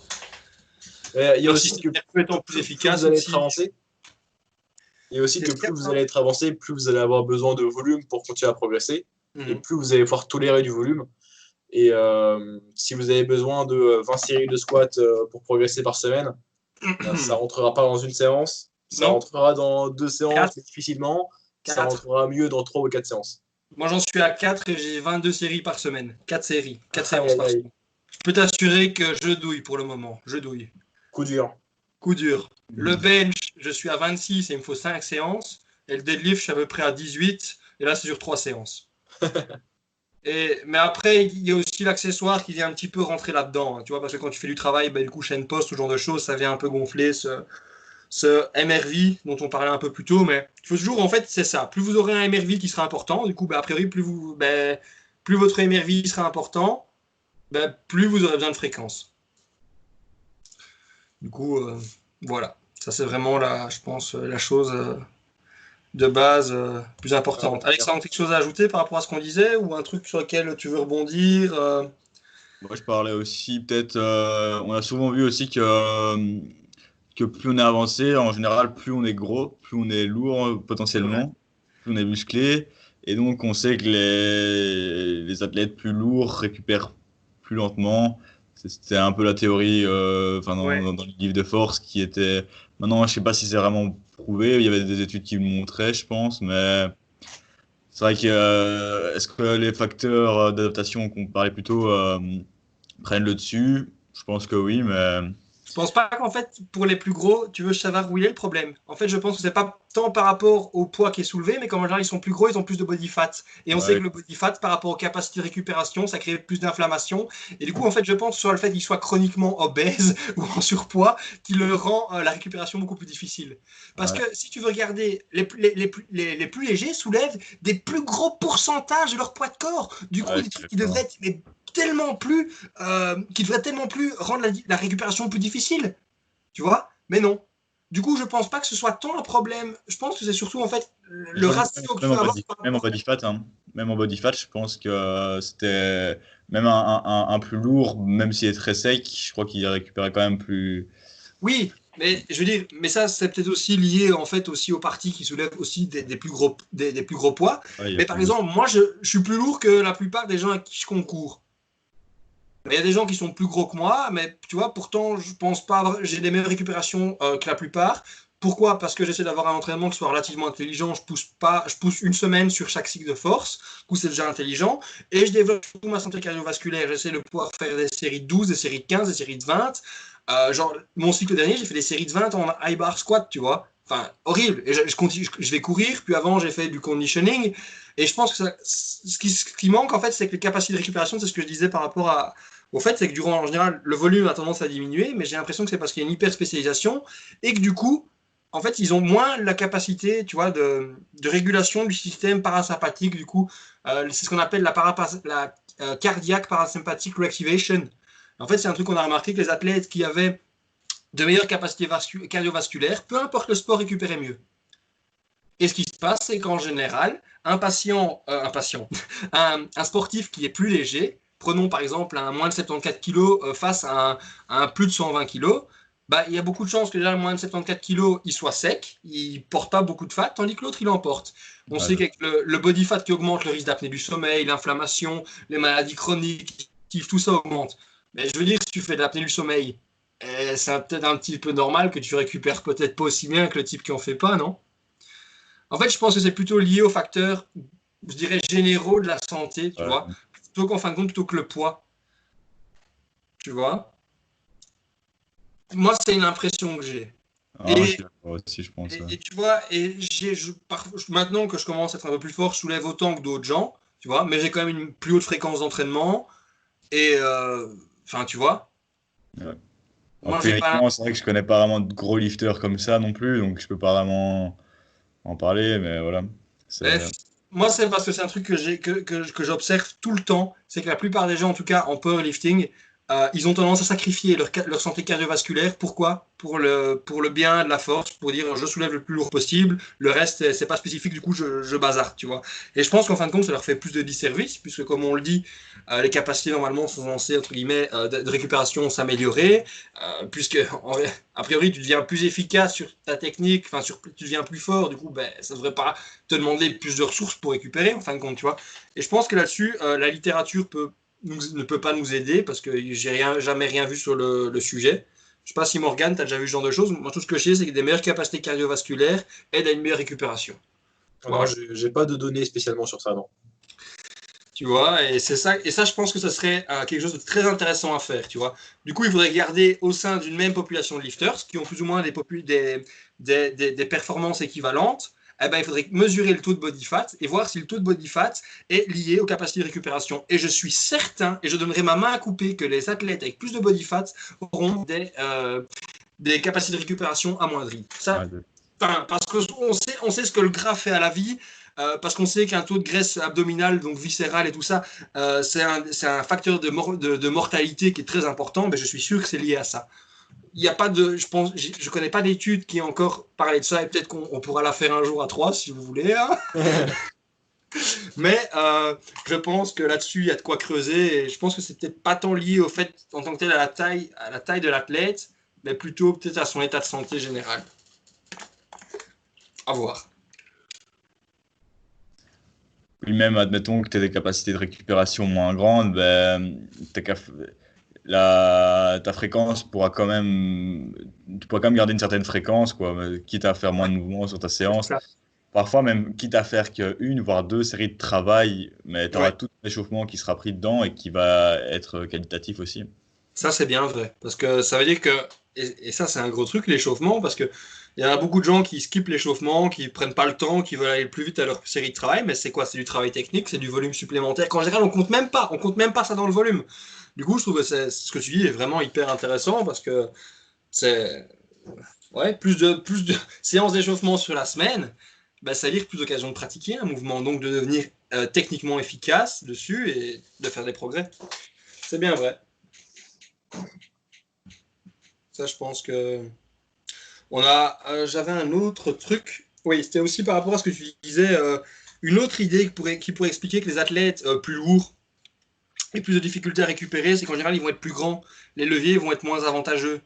Il y a Leur aussi système que nerveux étant plus plus vous efficace allez être aussi. avancé, il y a aussi que C'est plus vous certain. allez être avancé, plus vous allez avoir besoin de volume pour continuer à progresser, et Mhm. plus vous allez pouvoir tolérer du volume. Et si vous avez besoin de 20 séries de squats pour progresser par semaine, ça ne rentrera pas dans une séance. Ça Non, rentrera dans 2 séances, 4. mais difficilement. Ça 4. rentrera mieux dans 3 ou 4 séances. Moi, j'en suis à 4 et j'ai 22 séries par semaine. 4 séries, 4 Aïe, séances aïe, par aïe. semaine. Je peux t'assurer que je douille pour le moment. Je douille. Coup dur. Coup dur. Le bench, je suis à 26 et il me faut 5 séances. Et le deadlift, je suis à peu près à 18. Et là, c'est sur 3 séances. Mais après, il y a aussi l'accessoire qui vient un petit peu rentrer là-dedans. Hein, tu vois, parce que quand tu fais du travail, du coup, chaîne post, ce genre de choses, ça vient un peu gonfler ce MRV dont on parlait un peu plus tôt. Mais il faut toujours, en fait, c'est ça. Plus vous aurez un MRV qui sera important, du coup, a priori, plus votre MRV sera important, plus vous aurez besoin de fréquence. Du coup, voilà. Ça, c'est vraiment, je pense, la chose de base plus importante. Alexandre, quelque chose à ajouter par rapport à ce qu'on disait ou un truc sur lequel tu veux rebondir Moi, je parlais aussi, peut-être, on a souvent vu aussi que plus on est avancé, en général, plus on est gros, plus on est lourd C'est vrai. potentiellement, plus on est musclé. Et donc, on sait que les athlètes plus lourds récupèrent plus lentement. C'était un peu la théorie enfin, Ouais. dans le livre de force qui était. Maintenant, je sais pas si c'est vraiment prouvé. Il y avait des études qui le montraient, je pense, mais c'est vrai que est-ce que les facteurs d'adaptation qu'on parlait plus tôt prennent le dessus? Je pense que oui, mais Je pense pas qu'en fait, pour les plus gros, tu veux savoir où il est le problème. En fait, je pense que c'est pas tant par rapport au poids qui est soulevé, mais comme en général, ils sont plus gros, ils ont plus de body fat. Et on sait que ouais, le body fat, par rapport aux capacités de récupération, ça crée plus d'inflammation. Et du coup, en fait, je pense sur le fait qu'il soit chroniquement obèse ou en surpoids, qui le rend la récupération beaucoup plus difficile. Parce ouais, que si tu veux regarder, les plus légers soulèvent des plus gros pourcentages de leur poids de corps. Du coup, ouais, des je suis trucs qui d'accord. devraient être qui devrait tellement plus rendre la récupération plus difficile, tu vois. Mais non. Du coup, je pense pas que ce soit tant un problème. Je pense que c'est surtout en fait Je le crois que même, ratio que tu vas avoir par même en rapport. body fat, hein, même en body fat, je pense que c'était même un plus lourd, même s'il est très sec, je crois qu'il récupérait quand même plus. Oui, mais je veux dire, mais ça c'est peut-être aussi lié en fait aussi aux parties qui soulèvent aussi des plus gros poids. Ouais, il y a Mais par plus de. exemple, moi je suis plus lourd que la plupart des gens à qui je concours. Il y a des gens qui sont plus gros que moi, mais tu vois, pourtant, je pense pas j'ai des meilleures récupérations que la plupart. Pourquoi? Parce que j'essaie d'avoir un entraînement qui soit relativement intelligent. Je pousse une semaine sur chaque cycle de force. Du coup, c'est déjà intelligent. Et je développe toute ma santé cardiovasculaire. J'essaie de pouvoir faire des séries de 12, des séries de 15, des séries de 20. Genre, mon cycle dernier, j'ai fait des séries de 20 en high bar squat, tu vois. Enfin, horrible. Et je continue, je vais courir. Puis avant, j'ai fait du conditioning. Et je pense que ce qui manque, en fait, c'est que les capacités de récupération, c'est ce que je disais par rapport au fait, c'est que durant, en général, le volume a tendance à diminuer. Mais j'ai l'impression que c'est parce qu'il y a une hyper spécialisation. Et que du coup, en fait, ils ont moins la capacité, tu vois, de régulation du système parasympathique. Du coup, c'est ce qu'on appelle la cardiac parasympathetic reactivation. En fait, c'est un truc qu'on a remarqué que les athlètes qui avaient de meilleures capacités cardiovasculaires, peu importe le sport, récupéraient mieux. Et ce qui se passe, c'est qu'en général, un sportif qui est plus léger, prenons par exemple un moins de 74 kg face à un plus de 120 kg, bah, il y a beaucoup de chances que déjà le moins de 74 kg il soit sec, il ne porte pas beaucoup de fat, tandis que l'autre il en porte. On sait qu'avec le body fat qui augmente, le risque d'apnée du sommeil, l'inflammation, les maladies chroniques, tout ça augmente. Mais je veux dire, si tu fais de l'apnée du sommeil, c'est peut-être un petit peu normal que tu récupères peut-être pas aussi bien que le type qui en fait pas, non? En fait, je pense que c'est plutôt lié aux facteurs, je dirais, généraux de la santé, tu vois, plutôt qu'en fin de compte, plutôt que le poids, tu vois. Moi, c'est une impression que j'ai. Ah, moi, je suis d'accord aussi, je pense. Et tu vois, maintenant que je commence à être un peu plus fort, je soulève autant que d'autres gens, tu vois, mais j'ai quand même une plus haute fréquence d'entraînement. Et, enfin, tu vois. Ouais. Moi, j'ai pas. Empiriquement, c'est vrai que je connais pas vraiment de gros lifters comme ça non plus, donc je peux pas vraiment en parler, mais voilà. Bref, moi, c'est parce que c'est un truc que j'observe tout le temps. C'est que la plupart des gens, en tout cas en powerlifting, ils ont tendance à sacrifier leur santé cardiovasculaire. Pourquoi? Pour le bien de la force, pour dire je soulève le plus lourd possible. Le reste, c'est pas spécifique, du coup, je bazarde, tu vois. Et je pense qu'en fin de compte, ça leur fait plus de disservice, puisque comme on le dit, les capacités normalement sont censées, entre guillemets, de récupération s'améliorer, puisque a priori, tu deviens plus efficace sur ta technique, enfin, tu deviens plus fort, du coup, ben, ça devrait pas te demander plus de ressources pour récupérer, en fin de compte, tu vois. Et je pense que là-dessus, la littérature ne peut pas nous aider parce que j'ai jamais rien vu sur le sujet. Je sais pas si Morgane, tu as déjà vu ce genre de choses. Moi, tout ce que je sais, c'est que des meilleures capacités cardiovasculaires aident à une meilleure récupération. Non, j'ai pas de données spécialement sur ça, non. Tu vois, et c'est ça, et ça, je pense que ça serait quelque chose de très intéressant à faire, tu vois. Du coup, il faudrait garder au sein d'une même population de lifters qui ont plus ou moins des performances équivalentes. Eh ben, il faudrait mesurer le taux de body fat et voir si le taux de body fat est lié aux capacités de récupération. Et je suis certain, et je donnerai ma main à couper, que les athlètes avec plus de body fat auront des capacités de récupération amoindries. Ça, parce qu'on sait ce que le gras fait à la vie, parce qu'on sait qu'un taux de graisse abdominale, donc viscérale et tout ça, c'est un facteur de mortalité qui est très important, mais je suis sûr que c'est lié à ça. Il n'y a pas de, je connais pas d'études qui ont encore parlé de ça, et peut-être qu'on pourra la faire un jour à 3 si vous voulez. Hein. Mais je pense que là-dessus, il y a de quoi creuser, et je pense que c'est peut-être pas tant lié au fait, en tant que tel, à la taille de l'athlète, mais plutôt peut-être à son état de santé général. À voir. Oui, même admettons que tu aies des capacités de récupération moins grandes, ben, ta fréquence pourra quand même, tu pourras quand même garder une certaine fréquence, quoi, quitte à faire moins de mouvements sur ta séance. Parfois même, quitte à faire qu'une, voire deux séries de travail, mais tu auras tout l'échauffement qui sera pris dedans et qui va être qualitatif aussi. Ça, c'est bien vrai. Parce que ça veut dire que, et ça, c'est un gros truc, l'échauffement, parce que il y a beaucoup de gens qui skippent l'échauffement, qui prennent pas le temps, qui veulent aller le plus vite à leur série de travail, mais c'est quoi? C'est du travail technique, c'est du volume supplémentaire. Qu'en général, on compte même pas ça dans le volume. Du coup, je trouve que ce que tu dis est vraiment hyper intéressant parce que c'est plus de séances d'échauffement sur la semaine, ben, ça veut dire plus d'occasion de pratiquer un mouvement, donc de devenir techniquement efficace dessus et de faire des progrès. C'est bien vrai. Ça, je pense que j'avais un autre truc. Oui, c'était aussi par rapport à ce que tu disais, une autre idée qui pourrait expliquer que les athlètes plus lourds aient plus de difficultés à récupérer, c'est qu'en général, ils vont être plus grands. Les leviers vont être moins avantageux.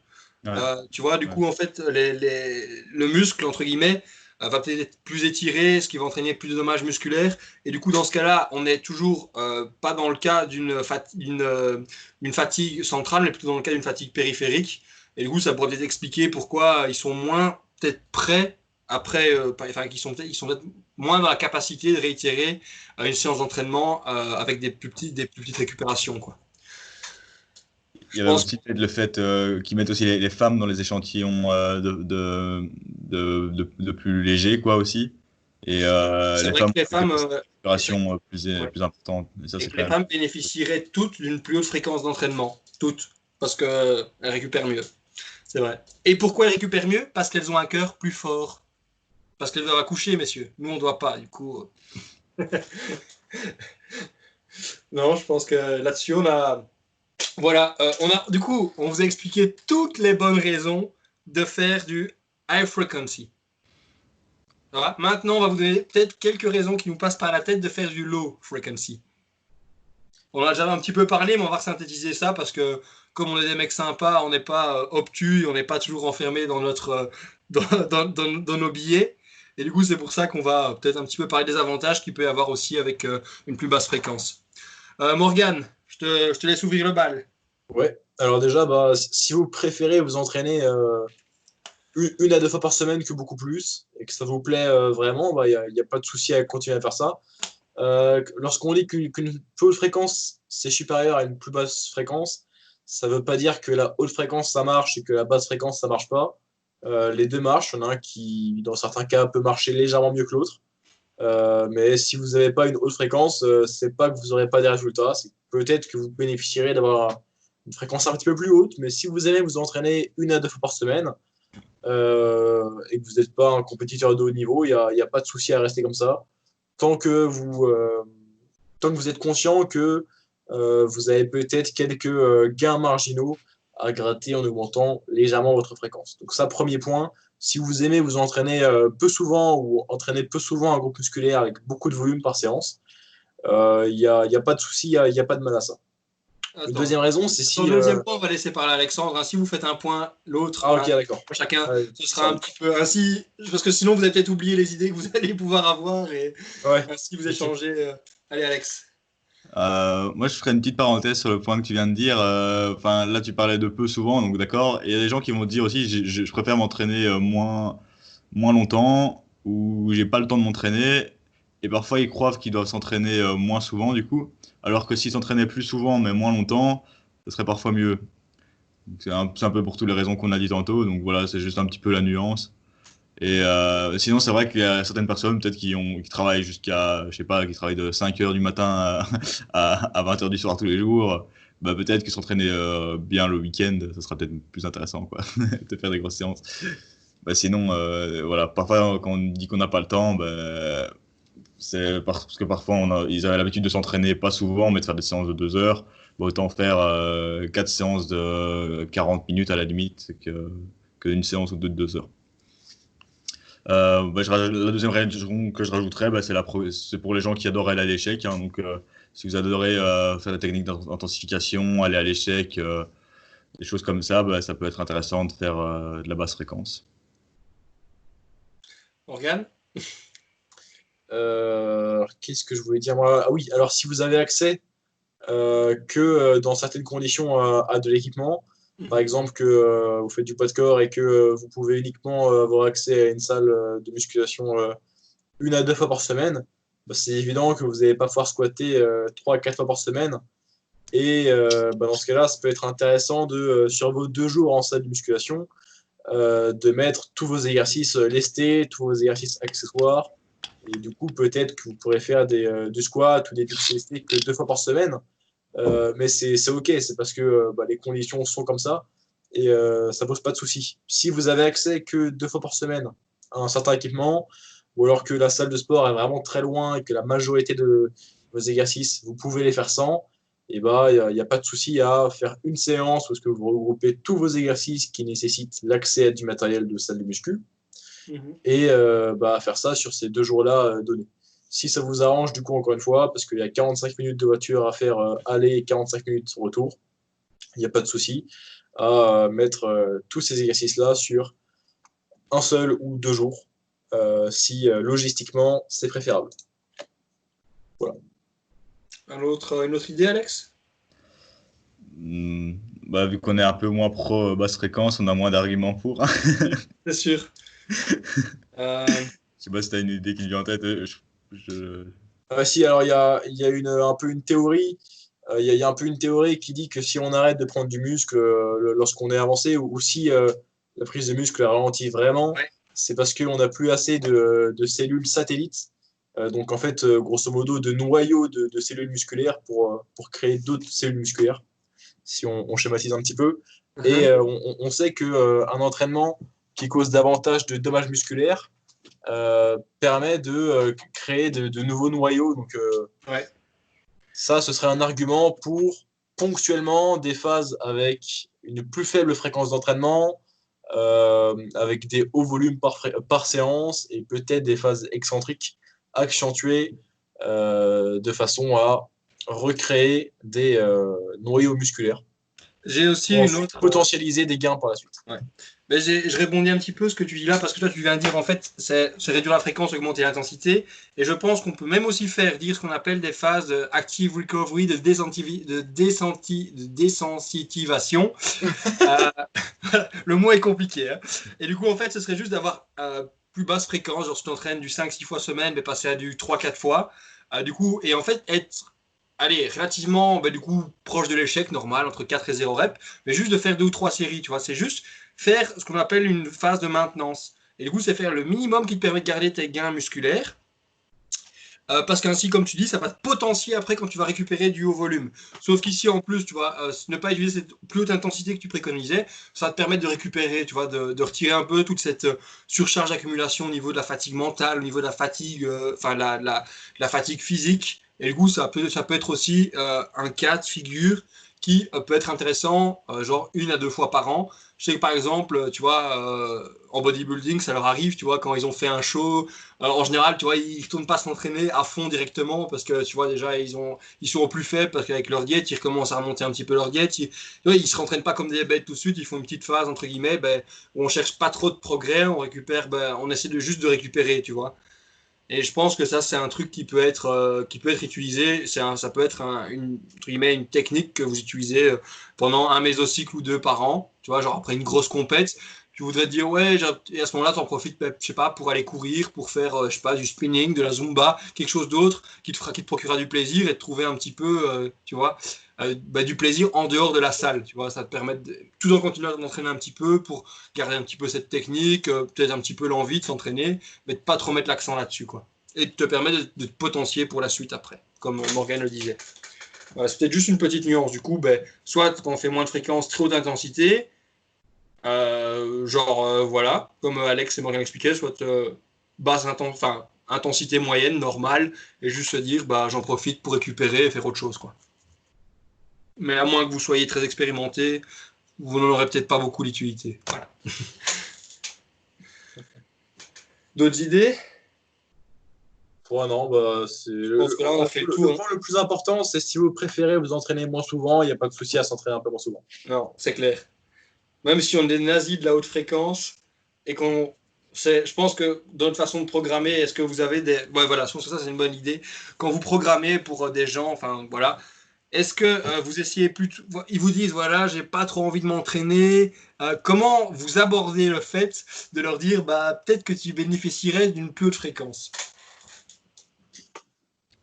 Tu vois, du coup, en fait, le muscle, entre guillemets, va peut-être être plus étiré, ce qui va entraîner plus de dommages musculaires. Et du coup, dans ce cas-là, on n'est toujours pas dans le cas d'une fatigue centrale, mais plutôt dans le cas d'une fatigue périphérique. Et du coup, ça pourrait peut-être expliquer pourquoi ils sont moins peut-être prêts après, ils sont peut-être moins dans la capacité de réitérer une séance d'entraînement avec des plus petites récupérations, quoi. Il y avait aussi peut-être le fait qu'ils mettent aussi les femmes dans les échantillons de plus légers, quoi, aussi. Et c'est les vrai femmes que les femmes, ont une récupération ouais. plus importante. Et ça, Et c'est que quand les même... femmes bénéficieraient toutes d'une plus haute fréquence d'entraînement. Toutes. Parce qu'elles récupèrent mieux. C'est vrai. Et pourquoi elles récupèrent mieux? Parce qu'elles ont un cœur plus fort. Parce qu'elles doivent accoucher, messieurs. Nous, on ne doit pas, du coup. Non, je pense que là-dessus, on a... Voilà, du coup, on vous a expliqué toutes les bonnes raisons de faire du high frequency. Voilà. Maintenant, on va vous donner peut-être quelques raisons qui nous passent par la tête de faire du low frequency. On en a déjà un petit peu parlé, mais on va synthétiser ça parce que comme on est des mecs sympas, on n'est pas obtus, on n'est pas toujours enfermé dans dans nos billets. Et du coup, c'est pour ça qu'on va peut-être un petit peu parler des avantages qu'il peut y avoir aussi avec une plus basse fréquence. Morgane, je te laisse ouvrir le bal. Ouais, alors déjà, si vous préférez vous entraîner une à deux fois par semaine que beaucoup plus, et que ça vous plaît vraiment, il n'y a pas de souci à continuer à faire ça. Lorsqu'on dit qu'une plus haute fréquence, c'est supérieur à une plus basse fréquence, ça ne veut pas dire que la haute fréquence, ça marche et que la basse fréquence, ça ne marche pas. Les deux marchent. Il y en a un qui, dans certains cas, peut marcher légèrement mieux que l'autre. Mais si vous n'avez pas une haute fréquence, c'est pas que vous n'aurez pas des résultats, c'est peut-être que vous bénéficierez d'avoir une fréquence un petit peu plus haute, mais si vous aimez vous entraîner une à deux fois par semaine et que vous n'êtes pas un compétiteur de haut niveau, il n'y a pas de souci à rester comme ça. Tant que vous êtes conscient que vous avez peut-être quelques gains marginaux à gratter en augmentant légèrement votre fréquence. Donc ça, premier point. Si vous aimez vous entraîner peu souvent ou entraîner peu souvent un groupe musculaire avec beaucoup de volume par séance, il n'y a pas de souci, il n'y a pas de mal à ça. Attends. Une deuxième raison, c'est si... Dans le deuxième point, on va laisser parler Alexandre. Si vous faites un point, l'autre, Ah, ok, d'accord. chacun, Ouais, ce sera un petit peu ainsi, parce que sinon vous allez peut-être oublier les idées que vous allez pouvoir avoir et ouais. ainsi vous échangez. Allez, Alex. Moi, je ferai une petite parenthèse sur le point que tu viens de dire. Enfin, là, tu parlais de peu souvent, donc d'accord. Et il y a des gens qui vont dire aussi, je préfère m'entraîner moins longtemps ou j'ai pas le temps de m'entraîner. Et parfois, ils croient qu'ils doivent s'entraîner moins souvent, du coup. Alors que s'ils s'entraînaient plus souvent, mais moins longtemps, ce serait parfois mieux. C'est un peu pour toutes les raisons qu'on a dit tantôt. Donc voilà, c'est juste un petit peu la nuance. Et sinon, c'est vrai qu'il y a certaines personnes peut-être qui travaillent jusqu'à, je sais pas, qui travaillent de 5 heures du matin à 20 heures du soir tous les jours. Bah, peut-être qu'ils s'entraînaient bien le week-end, ça sera peut-être plus intéressant, quoi, de faire des grosses séances. Bah, sinon, voilà, parfois quand on dit qu'on n'a pas le temps, bah, c'est parce que parfois ils avaient l'habitude de s'entraîner pas souvent, mais de faire des séances de 2 heures. Bah, autant faire 4 séances de 40 minutes à la limite qu'une séance de 2 heures. La deuxième raison que je rajouterais, c'est pour les gens qui adorent aller à l'échec. Hein, donc, si vous adorez faire des techniques d'intensification, aller à l'échec, des choses comme ça, ça peut être intéressant de faire de la basse fréquence. Morgane. Qu'est-ce que je voulais dire moi? Ah oui, alors si vous avez accès que dans certaines conditions à de l'équipement, par exemple que vous faites du poids de corps et que vous pouvez uniquement avoir accès à une salle de musculation une à deux fois par semaine, c'est évident que vous n'allez pas pouvoir squatter 3 à 4 fois par semaine. Et dans ce cas-là, ça peut être intéressant sur vos 2 jours en salle de musculation, de mettre tous vos exercices lestés, tous vos exercices accessoires. Et du coup, peut-être que vous pourrez faire du squat ou des trucs lestés que 2 fois par semaine. Mais c'est OK, c'est parce que les conditions sont comme ça et ça pose pas de souci. Si vous avez accès que 2 fois par semaine à un certain équipement, ou alors que la salle de sport est vraiment très loin et que la majorité de vos exercices, vous pouvez les faire sans, et il n'y a pas de souci à faire une séance où est-ce que vous regroupez tous vos exercices qui nécessitent l'accès à du matériel de salle de muscu et faire ça sur ces 2 jours-là donnés. Si ça vous arrange, du coup, encore une fois, parce qu'il y a 45 minutes de voiture à faire aller et 45 minutes retour, il n'y a pas de souci à mettre tous ces exercices-là sur un seul ou 2 jours, si logistiquement, c'est préférable. Voilà. Une autre idée, Alex? Vu qu'on est un peu moins pro basse fréquence, on a moins d'arguments pour. C'est sûr. Euh, Je sais pas si tu as une idée qui te vient en tête. Je- Si, alors il y a un peu une théorie. Il y a un peu une théorie qui dit que si on arrête de prendre du muscle lorsqu'on est avancé, ou si la prise de muscle ralentit vraiment, ouais. c'est parce qu'on n'a plus assez de cellules satellites. Donc en fait, grosso modo, de noyaux de cellules musculaires pour créer d'autres cellules musculaires, si on schématise un petit peu. Et Uh-huh. on sait qu'un entraînement qui cause davantage de dommages musculaires permet de créer de nouveaux noyaux. Donc Ouais. ça, ce serait un argument pour ponctuellement des phases avec une plus faible fréquence d'entraînement, avec des hauts volumes par séance et peut-être des phases excentriques accentuées de façon à recréer des noyaux musculaires J'ai aussi pour une ensuite autre. potentialiser des gains par la suite. Ouais. Ben, je répondis un petit peu à ce que tu dis là, parce que toi, tu viens de dire, en fait, c'est réduire la fréquence, augmenter l'intensité. Et je pense qu'on peut même aussi dire ce qu'on appelle des phases de active recovery, de désensitivation. Euh, le mot est compliqué. Hein. Et du coup, en fait, ce serait juste d'avoir plus basse fréquence, genre si tu entraînes du 5-6 fois semaine, mais passer à du 3-4 fois. Du coup, et en fait, être allez, relativement du coup, proche de l'échec, normal, entre 4 et 0 reps, mais juste de faire 2 ou 3 séries, tu vois. C'est juste faire ce qu'on appelle une phase de maintenance. Et du coup, c'est faire le minimum qui te permet de garder tes gains musculaires. Parce qu'ainsi, comme tu dis, ça va te potentier après quand tu vas récupérer du haut volume. Sauf qu'ici, en plus, tu vois, ne pas utiliser cette plus haute intensité que tu préconisais, ça va te permettre de récupérer, tu vois, de retirer un peu toute cette surcharge d'accumulation au niveau de la fatigue mentale, au niveau de la fatigue, enfin, la fatigue physique. Et du coup, ça peut être aussi un cas de figure qui peut être intéressant, genre 1 à 2 fois par an. Je sais que par exemple, tu vois, en bodybuilding, ça leur arrive, tu vois, quand ils ont fait un show, alors, en général, tu vois, ils ne retournent pas s'entraîner à fond directement parce que tu vois déjà ils sont au plus faible parce qu'avec leur diète, ils recommencent à remonter un petit peu leur diète. Tu vois, ils se rentraînent pas comme des bêtes tout de suite. Ils font une petite phase entre guillemets, où on cherche pas trop de progrès, on récupère, on essaie de juste de récupérer, tu vois. Et je pense que ça c'est un truc qui peut être utilisé. Ça peut être entre guillemets une technique que vous utilisez pendant un mésocycle ou 2 par an. Tu vois, genre après une grosse compète tu voudrais te dire ouais et à ce moment-là tu en profites je sais pas pour aller courir pour faire je sais pas du spinning de la zumba quelque chose d'autre qui te procurera du plaisir et de trouver un petit peu tu vois du plaisir en dehors de la salle tu vois ça te permet tout en continuant d'entraîner un petit peu pour garder un petit peu cette technique peut-être un petit peu l'envie de s'entraîner mais de pas trop mettre l'accent là-dessus quoi et de te permettre de te potentier pour la suite après comme Morgan le disait voilà, c'est peut-être juste une petite nuance du coup soit quand on fait moins de fréquence très haute intensité voilà, comme Alex et Morgan expliquaient, soit intensité moyenne, normale, et juste se dire, j'en profite pour récupérer et faire autre chose, quoi. Mais à moins que vous soyez très expérimenté, vous n'en aurez peut-être pas beaucoup l'utilité. Voilà. D'autres idées? Pour un an, bah, c'est Je pense que là, on a fait le le tour. Hein. point le plus important, c'est si vous préférez vous entraîner moins souvent, il n'y a pas de souci à s'entraîner un peu moins souvent. Non, c'est clair. Même si on est des nazis de la haute fréquence et je pense que dans notre façon de programmer, est-ce que vous avez des. Ouais, voilà, je pense que ça, c'est une bonne idée. Quand vous programmez pour des gens, enfin, voilà, est-ce que vous essayez plutôt. Ils vous disent, voilà, j'ai pas trop envie de m'entraîner. Comment vous abordez le fait de leur dire, peut-être que tu bénéficierais d'une plus haute fréquence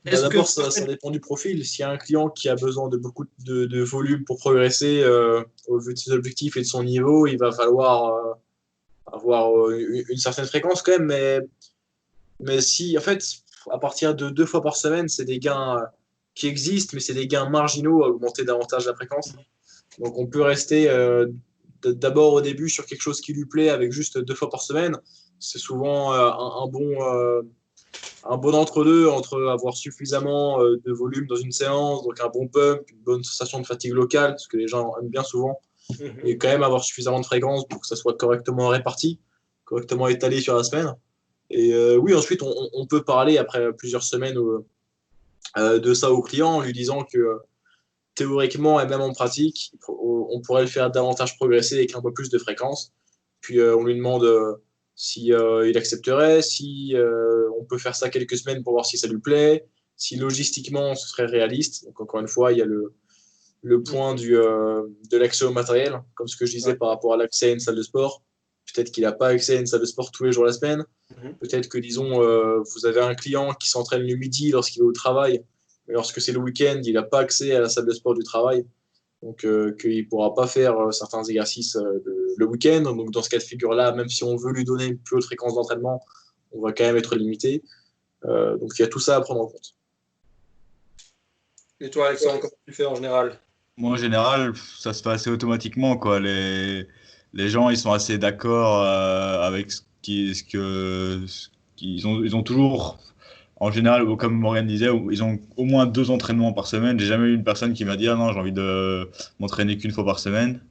Bah, Est-ce que d'abord, vous ça dépend du profil. S'il y a un client qui a besoin de beaucoup de volume pour progresser au vu de ses objectifs et de son niveau, il va falloir avoir une certaine fréquence quand même. Mais si, en fait, à partir de 2 fois par semaine, c'est des gains qui existent, mais c'est des gains marginaux à augmenter davantage la fréquence. Donc on peut rester d'abord au début sur quelque chose qui lui plaît avec juste 2 fois par semaine. C'est souvent un bon entre-deux entre avoir suffisamment de volume dans une séance, donc un bon pump, une bonne sensation de fatigue locale, ce que les gens aiment bien souvent, et quand même avoir suffisamment de fréquence pour que ça soit correctement réparti, correctement étalé sur la semaine. Et oui, ensuite, on peut parler après plusieurs semaines de ça au client en lui disant que théoriquement et même en pratique, on pourrait le faire davantage progresser avec un peu plus de fréquence. Puis on lui demande si il accepterait, si on peut faire ça quelques semaines pour voir si ça lui plaît, si logistiquement ce serait réaliste. Donc encore une fois, il y a le point de l'accès au matériel, comme ce que je disais Ouais. par rapport à l'accès à une salle de sport. peut-être qu'il n'a pas accès à une salle de sport tous les jours de la semaine. Peut-être que, disons, vous avez un client qui s'entraîne le midi lorsqu'il est au travail, mais lorsque c'est le week-end, il n'a pas accès à la salle de sport du travail. Donc, qu'il ne pourra pas faire certains exercices le week-end. Donc, dans ce cas de figure-là, même si on veut lui donner une plus haute fréquence d'entraînement, on va quand même être limité. Donc, il y a tout ça à prendre en compte. Et toi, Alexandre, comment tu fais en général? Moi, en général, ça se fait assez automatiquement, quoi. Les gens, ils sont assez d'accord avec ils ont toujours, en général, comme Morgan disait, ils ont au moins 2 entraînements par semaine. J'ai jamais eu une personne qui m'a dit, ah non, j'ai envie de m'entraîner qu'une fois par semaine.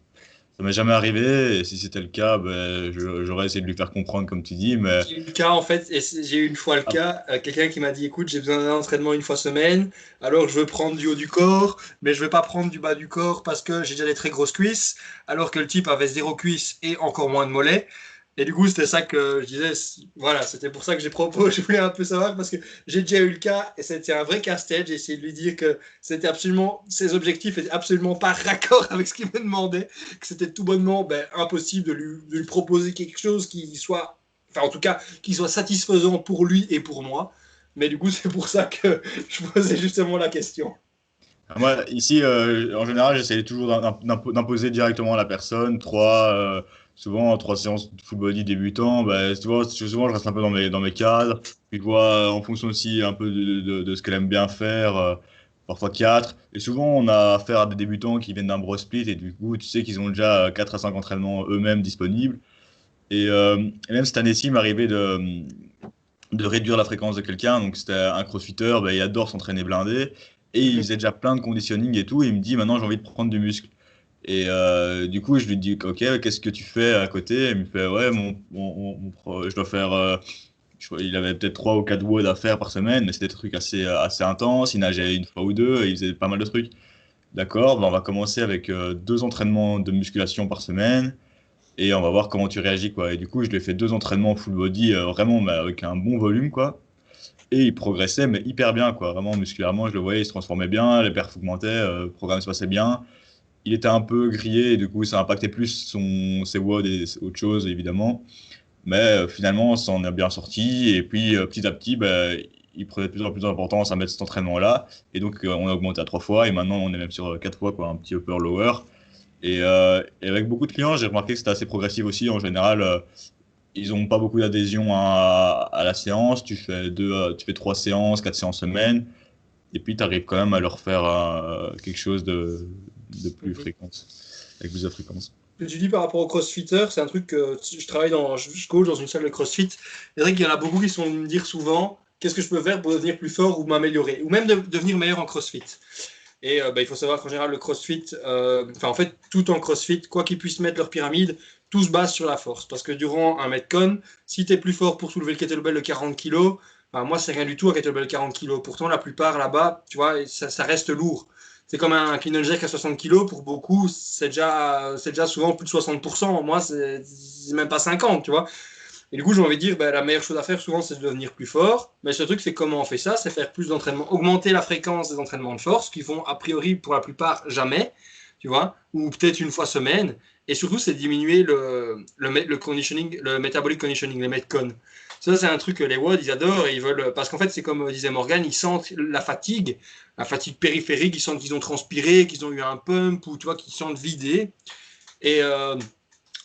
Ça m'est jamais arrivé, et si c'était le cas, ben, j'aurais essayé de lui faire comprendre, comme tu dis, mais J'ai eu le cas en fait, et j'ai eu une fois le cas, quelqu'un qui m'a dit écoute, j'ai besoin d'un entraînement une fois semaine, alors je veux prendre du haut du corps, mais je veux pas prendre du bas du corps parce que j'ai déjà des très grosses cuisses, alors que le type avait 0 cuisses et encore moins de mollets. Et du coup, c'était ça que je disais, voilà, c'était pour ça que j'ai proposé, je voulais un peu savoir parce que j'ai déjà eu le cas et c'était un vrai casse-tête. J'ai essayé de lui dire que c'était absolument, ses objectifs étaient absolument pas raccord avec ce qu'il me demandait, que c'était tout bonnement impossible de lui proposer quelque chose qui soit, enfin en tout cas, qui soit satisfaisant pour lui et pour moi. Mais du coup, c'est pour ça que je posais justement la question. moi, ici, en général, j'essaie toujours d'imposer directement à la personne. Souvent, 3 séances de full body débutant. Ben, souvent, je reste un peu dans mes cadres. Puis, je vois, en fonction aussi un peu de ce qu'elle aime bien faire, parfois 4. Et souvent, on a affaire à des débutants qui viennent d'un bro split. Et du coup, tu sais qu'ils ont déjà 4 à 5 entraînements eux-mêmes disponibles. Et même cette année-ci, il m'arrivait de réduire la fréquence de quelqu'un. Donc, c'était un crossfitter, ben, il adore s'entraîner blindé. Et il faisait déjà plein de conditioning et tout. Et il me dit, maintenant, j'ai envie de prendre du muscle. Et du coup, je lui dis, OK, qu'est-ce que tu fais à côté? Et il me fait, ouais, je dois faire. Il avait peut-être 3 ou 4 WOD à faire par semaine, mais c'était des trucs assez intenses. Il nageait une fois ou deux, et il faisait pas mal de trucs. D'accord, ben, on va commencer avec 2 entraînements de musculation par semaine et on va voir comment tu réagis, quoi. Et du coup, je lui ai fait 2 entraînements full body, vraiment, mais avec un bon volume, quoi. Et il progressait, mais hyper bien, quoi. Vraiment, musculairement, je le voyais, il se transformait bien, les perfs augmentaient, le programme se passait bien. Il était un peu grillé, et du coup, ça impactait plus ses WOD et autre chose, évidemment. Mais finalement, ça en est bien sorti. Et puis, petit à petit, ben, il prenait de plus en plus d'importance à mettre cet entraînement-là. Et donc, on a augmenté à 3 fois. Et maintenant, on est même sur 4 fois, quoi, un petit upper-lower. Et avec beaucoup de clients, j'ai remarqué que c'était assez progressif aussi. En général, ils n'ont pas beaucoup d'adhésion à la séance. Tu fais 3 séances, 4 séances semaine. Et puis, tu arrives quand même à leur faire quelque chose de plus fréquence, avec plus de fréquence. Ce que tu dis par rapport au crossfitter, c'est un truc que je coach dans une salle de crossfit. C'est vrai qu'il y en a beaucoup qui sont me dire souvent qu'est-ce que je peux faire pour devenir plus fort ou m'améliorer, ou même devenir meilleur en crossfit. Et il faut savoir qu'en général, le crossfit, en fait, tout en crossfit, quoi qu'ils puissent mettre leur pyramide, tout se base sur la force. Parce que durant un Metcon, si tu es plus fort pour soulever le kettlebell de 40 kg, moi, c'est rien du tout un kettlebell de 40 kg. Pourtant, la plupart là-bas, tu vois, ça reste lourd. C'est comme un clean and jerk à 60 kg, pour beaucoup, c'est déjà souvent plus de 60%. Moi, c'est même pas 50, tu vois. Et du coup, j'ai envie de dire, la meilleure chose à faire, souvent, c'est de devenir plus fort. Mais ce truc, c'est comment on fait ça? C'est faire plus d'entraînement, augmenter la fréquence des entraînements de force, qui font a priori, pour la plupart, jamais, tu vois, ou peut-être une fois semaine. Et surtout, c'est diminuer le conditioning, le metabolic conditioning, les metcon. Ça, c'est un truc que les WOD, ils adorent et ils veulent. Parce qu'en fait, c'est comme disait Morgan, ils sentent la fatigue périphérique, ils sentent qu'ils ont transpiré, qu'ils ont eu un pump, ou tu vois, qu'ils sentent vidés. Et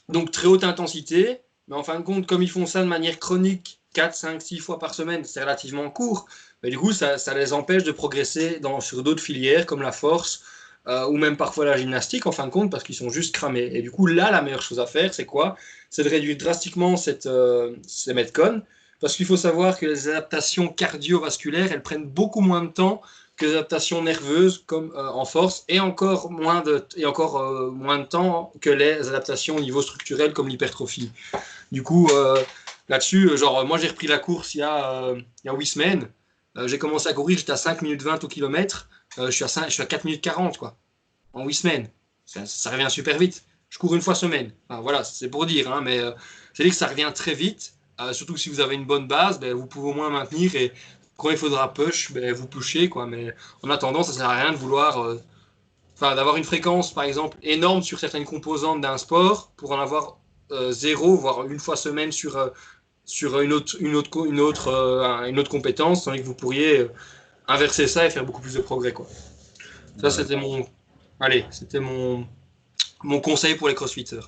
donc, très haute intensité. Mais en fin de compte, comme ils font ça de manière chronique, 4, 5, 6 fois par semaine, c'est relativement court. Mais du coup, ça les empêche de progresser sur d'autres filières comme la force ou même parfois la gymnastique, en fin de compte, parce qu'ils sont juste cramés. Et du coup, là, la meilleure chose à faire, c'est quoi? C'est de réduire drastiquement ces metcon. Parce qu'il faut savoir que les adaptations cardiovasculaires, elles prennent beaucoup moins de temps que les adaptations nerveuses comme en force et encore moins de temps que les adaptations au niveau structurel comme l'hypertrophie. Du coup, là-dessus, moi j'ai repris la course il y a 8 semaines. J'ai commencé à courir, j'étais à 5 minutes 20 au kilomètre. Je suis à 4 minutes 40 quoi, en 8 semaines. Ça revient super vite. Je cours une fois semaine. Enfin, voilà, c'est pour dire, hein, mais c'est dire que ça revient très vite. Surtout que si vous avez une bonne base, vous pouvez au moins maintenir et quand il faudra push, vous pushez quoi. Mais en attendant, ça sert à rien de vouloir d'avoir une fréquence, par exemple, énorme sur certaines composantes d'un sport pour en avoir 0, voire une fois semaine sur une autre compétence, tandis que vous pourriez inverser ça et faire beaucoup plus de progrès, quoi. Ça, c'était mon conseil pour les crossfitters.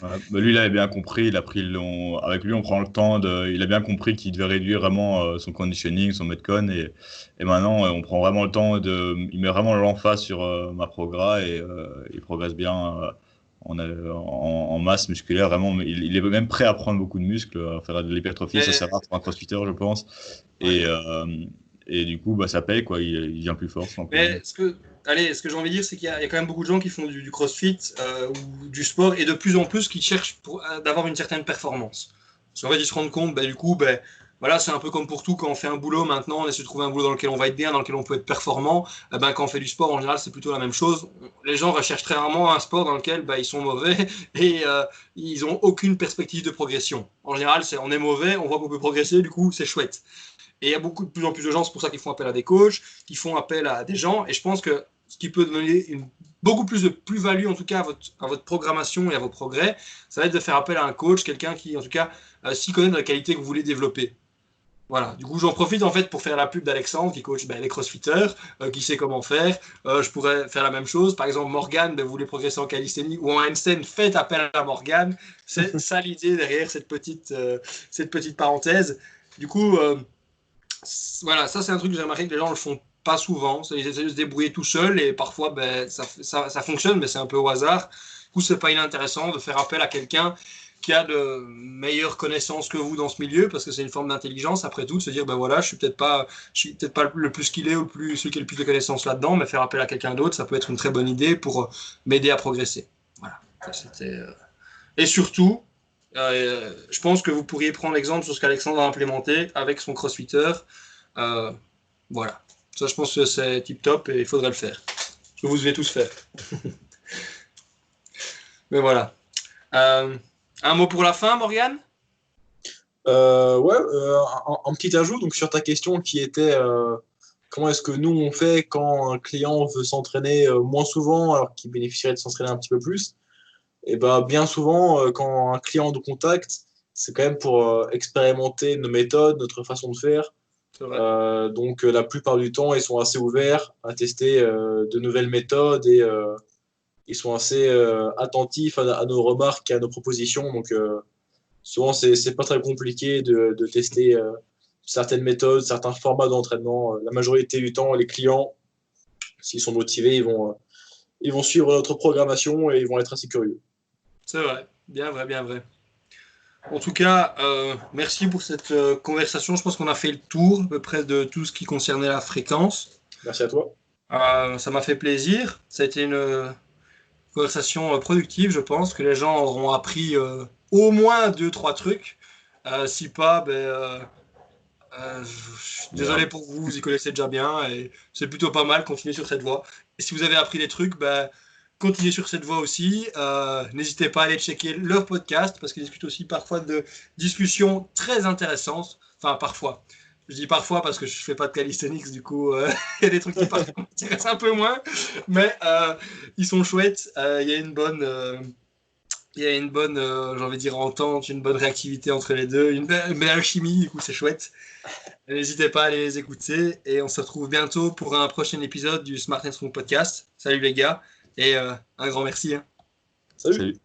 Ouais, bah lui, il avait bien compris. Avec lui, on prend le temps il a bien compris qu'il devait réduire vraiment son conditioning, son metcon, et maintenant, on prend vraiment le temps il met vraiment l'emphase sur ma progrès et il progresse bien en masse musculaire. Vraiment, il est même prêt à prendre beaucoup de muscles, à faire de l'hypertrophie. Ça, c'est rare pour un crossfitter, je pense. Ouais. Et du coup, ça paye, quoi. Il vient plus fort. Mais ce que j'ai envie de dire, c'est qu'il y a quand même beaucoup de gens qui font du crossfit ou du sport, et de plus en plus qui cherchent d'avoir une certaine performance. Parce qu'en fait, ils se rendent compte, du coup, voilà, c'est un peu comme pour tout, quand on fait un boulot maintenant, on essaie de trouver un boulot dans lequel on va être bien, dans lequel on peut être performant. Quand on fait du sport, en général, c'est plutôt la même chose. Les gens recherchent très rarement un sport dans lequel ils sont mauvais et ils n'ont aucune perspective de progression. En général, on est mauvais, on voit qu'on peut progresser, du coup, c'est chouette. Et il y a de plus en plus de gens, c'est pour ça qu'ils font appel à des coachs, qui font appel à des gens. Et je pense que ce qui peut donner beaucoup plus de plus-value, en tout cas, à votre programmation et à vos progrès, ça va être de faire appel à un coach, quelqu'un qui, en tout cas, s'y connaît dans la qualité que vous voulez développer. Voilà, du coup, j'en profite en fait pour faire la pub d'Alexandre, qui coach les crossfitters, qui sait comment faire. Je pourrais faire la même chose. Par exemple, Morgane, vous voulez progresser en calisthénie ou en handstand, faites appel à Morgane. C'est ça l'idée derrière cette petite parenthèse. Du coup, voilà, ça c'est un truc que j'ai remarqué que les gens le font pas souvent. Ils essaient de se débrouiller tout seuls et parfois ça fonctionne, mais c'est un peu au hasard. Du coup, c'est pas inintéressant de faire appel à quelqu'un qui a de meilleures connaissances que vous dans ce milieu, parce que c'est une forme d'intelligence après tout, de se dire voilà, je suis peut-être pas le plus skillé ou celui qui a le plus de connaissances là-dedans, mais faire appel à quelqu'un d'autre, ça peut être une très bonne idée pour m'aider à progresser. Voilà. Et surtout, je pense que vous pourriez prendre l'exemple sur ce qu'Alexandre a implémenté avec son crossfitter. Voilà. Ça, je pense que c'est tip top et il faudrait le faire. Que vous devez tous faire. Mais voilà. Un mot pour la fin, Morgane ? Un petit ajout donc, sur ta question qui était comment est-ce que nous on fait quand un client veut s'entraîner moins souvent alors qu'il bénéficierait de s'entraîner un petit peu plus. Et bien souvent, quand un client nous contacte, c'est quand même pour expérimenter nos méthodes, notre façon de faire. Donc la plupart du temps, ils sont assez ouverts à tester de nouvelles méthodes et ils sont assez attentifs à nos remarques et à nos propositions. Donc souvent, c'est pas très compliqué de tester certaines méthodes, certains formats d'entraînement. La majorité du temps, les clients, s'ils sont motivés, ils vont suivre notre programmation et ils vont être assez curieux. C'est vrai, bien vrai, bien vrai. En tout cas, merci pour cette conversation. Je pense qu'on a fait le tour à peu près de tout ce qui concernait la fréquence. Merci à toi. Ça m'a fait plaisir. Ça a été une conversation productive, je pense, que les gens auront appris au moins 2-3 trucs. Si pas, je suis désolé pour vous, vous y connaissez déjà bien et c'est plutôt pas mal, continuez sur cette voie. Et si vous avez appris des trucs, continuez sur cette voie aussi. N'hésitez pas à aller checker leur podcast parce qu'ils discutent aussi parfois de discussions très intéressantes. Enfin, parfois. Je dis parfois parce que je fais pas de calisthenics, du coup, il y a des trucs qui m'intéressent un peu moins. Mais ils sont chouettes. Il y a une bonne... j'ai envie de dire, entente, une bonne réactivité entre les deux, une belle alchimie, du coup, c'est chouette. N'hésitez pas à aller les écouter et on se retrouve bientôt pour un prochain épisode du Smart & Strong Podcast. Salut les gars et un grand merci. Salut.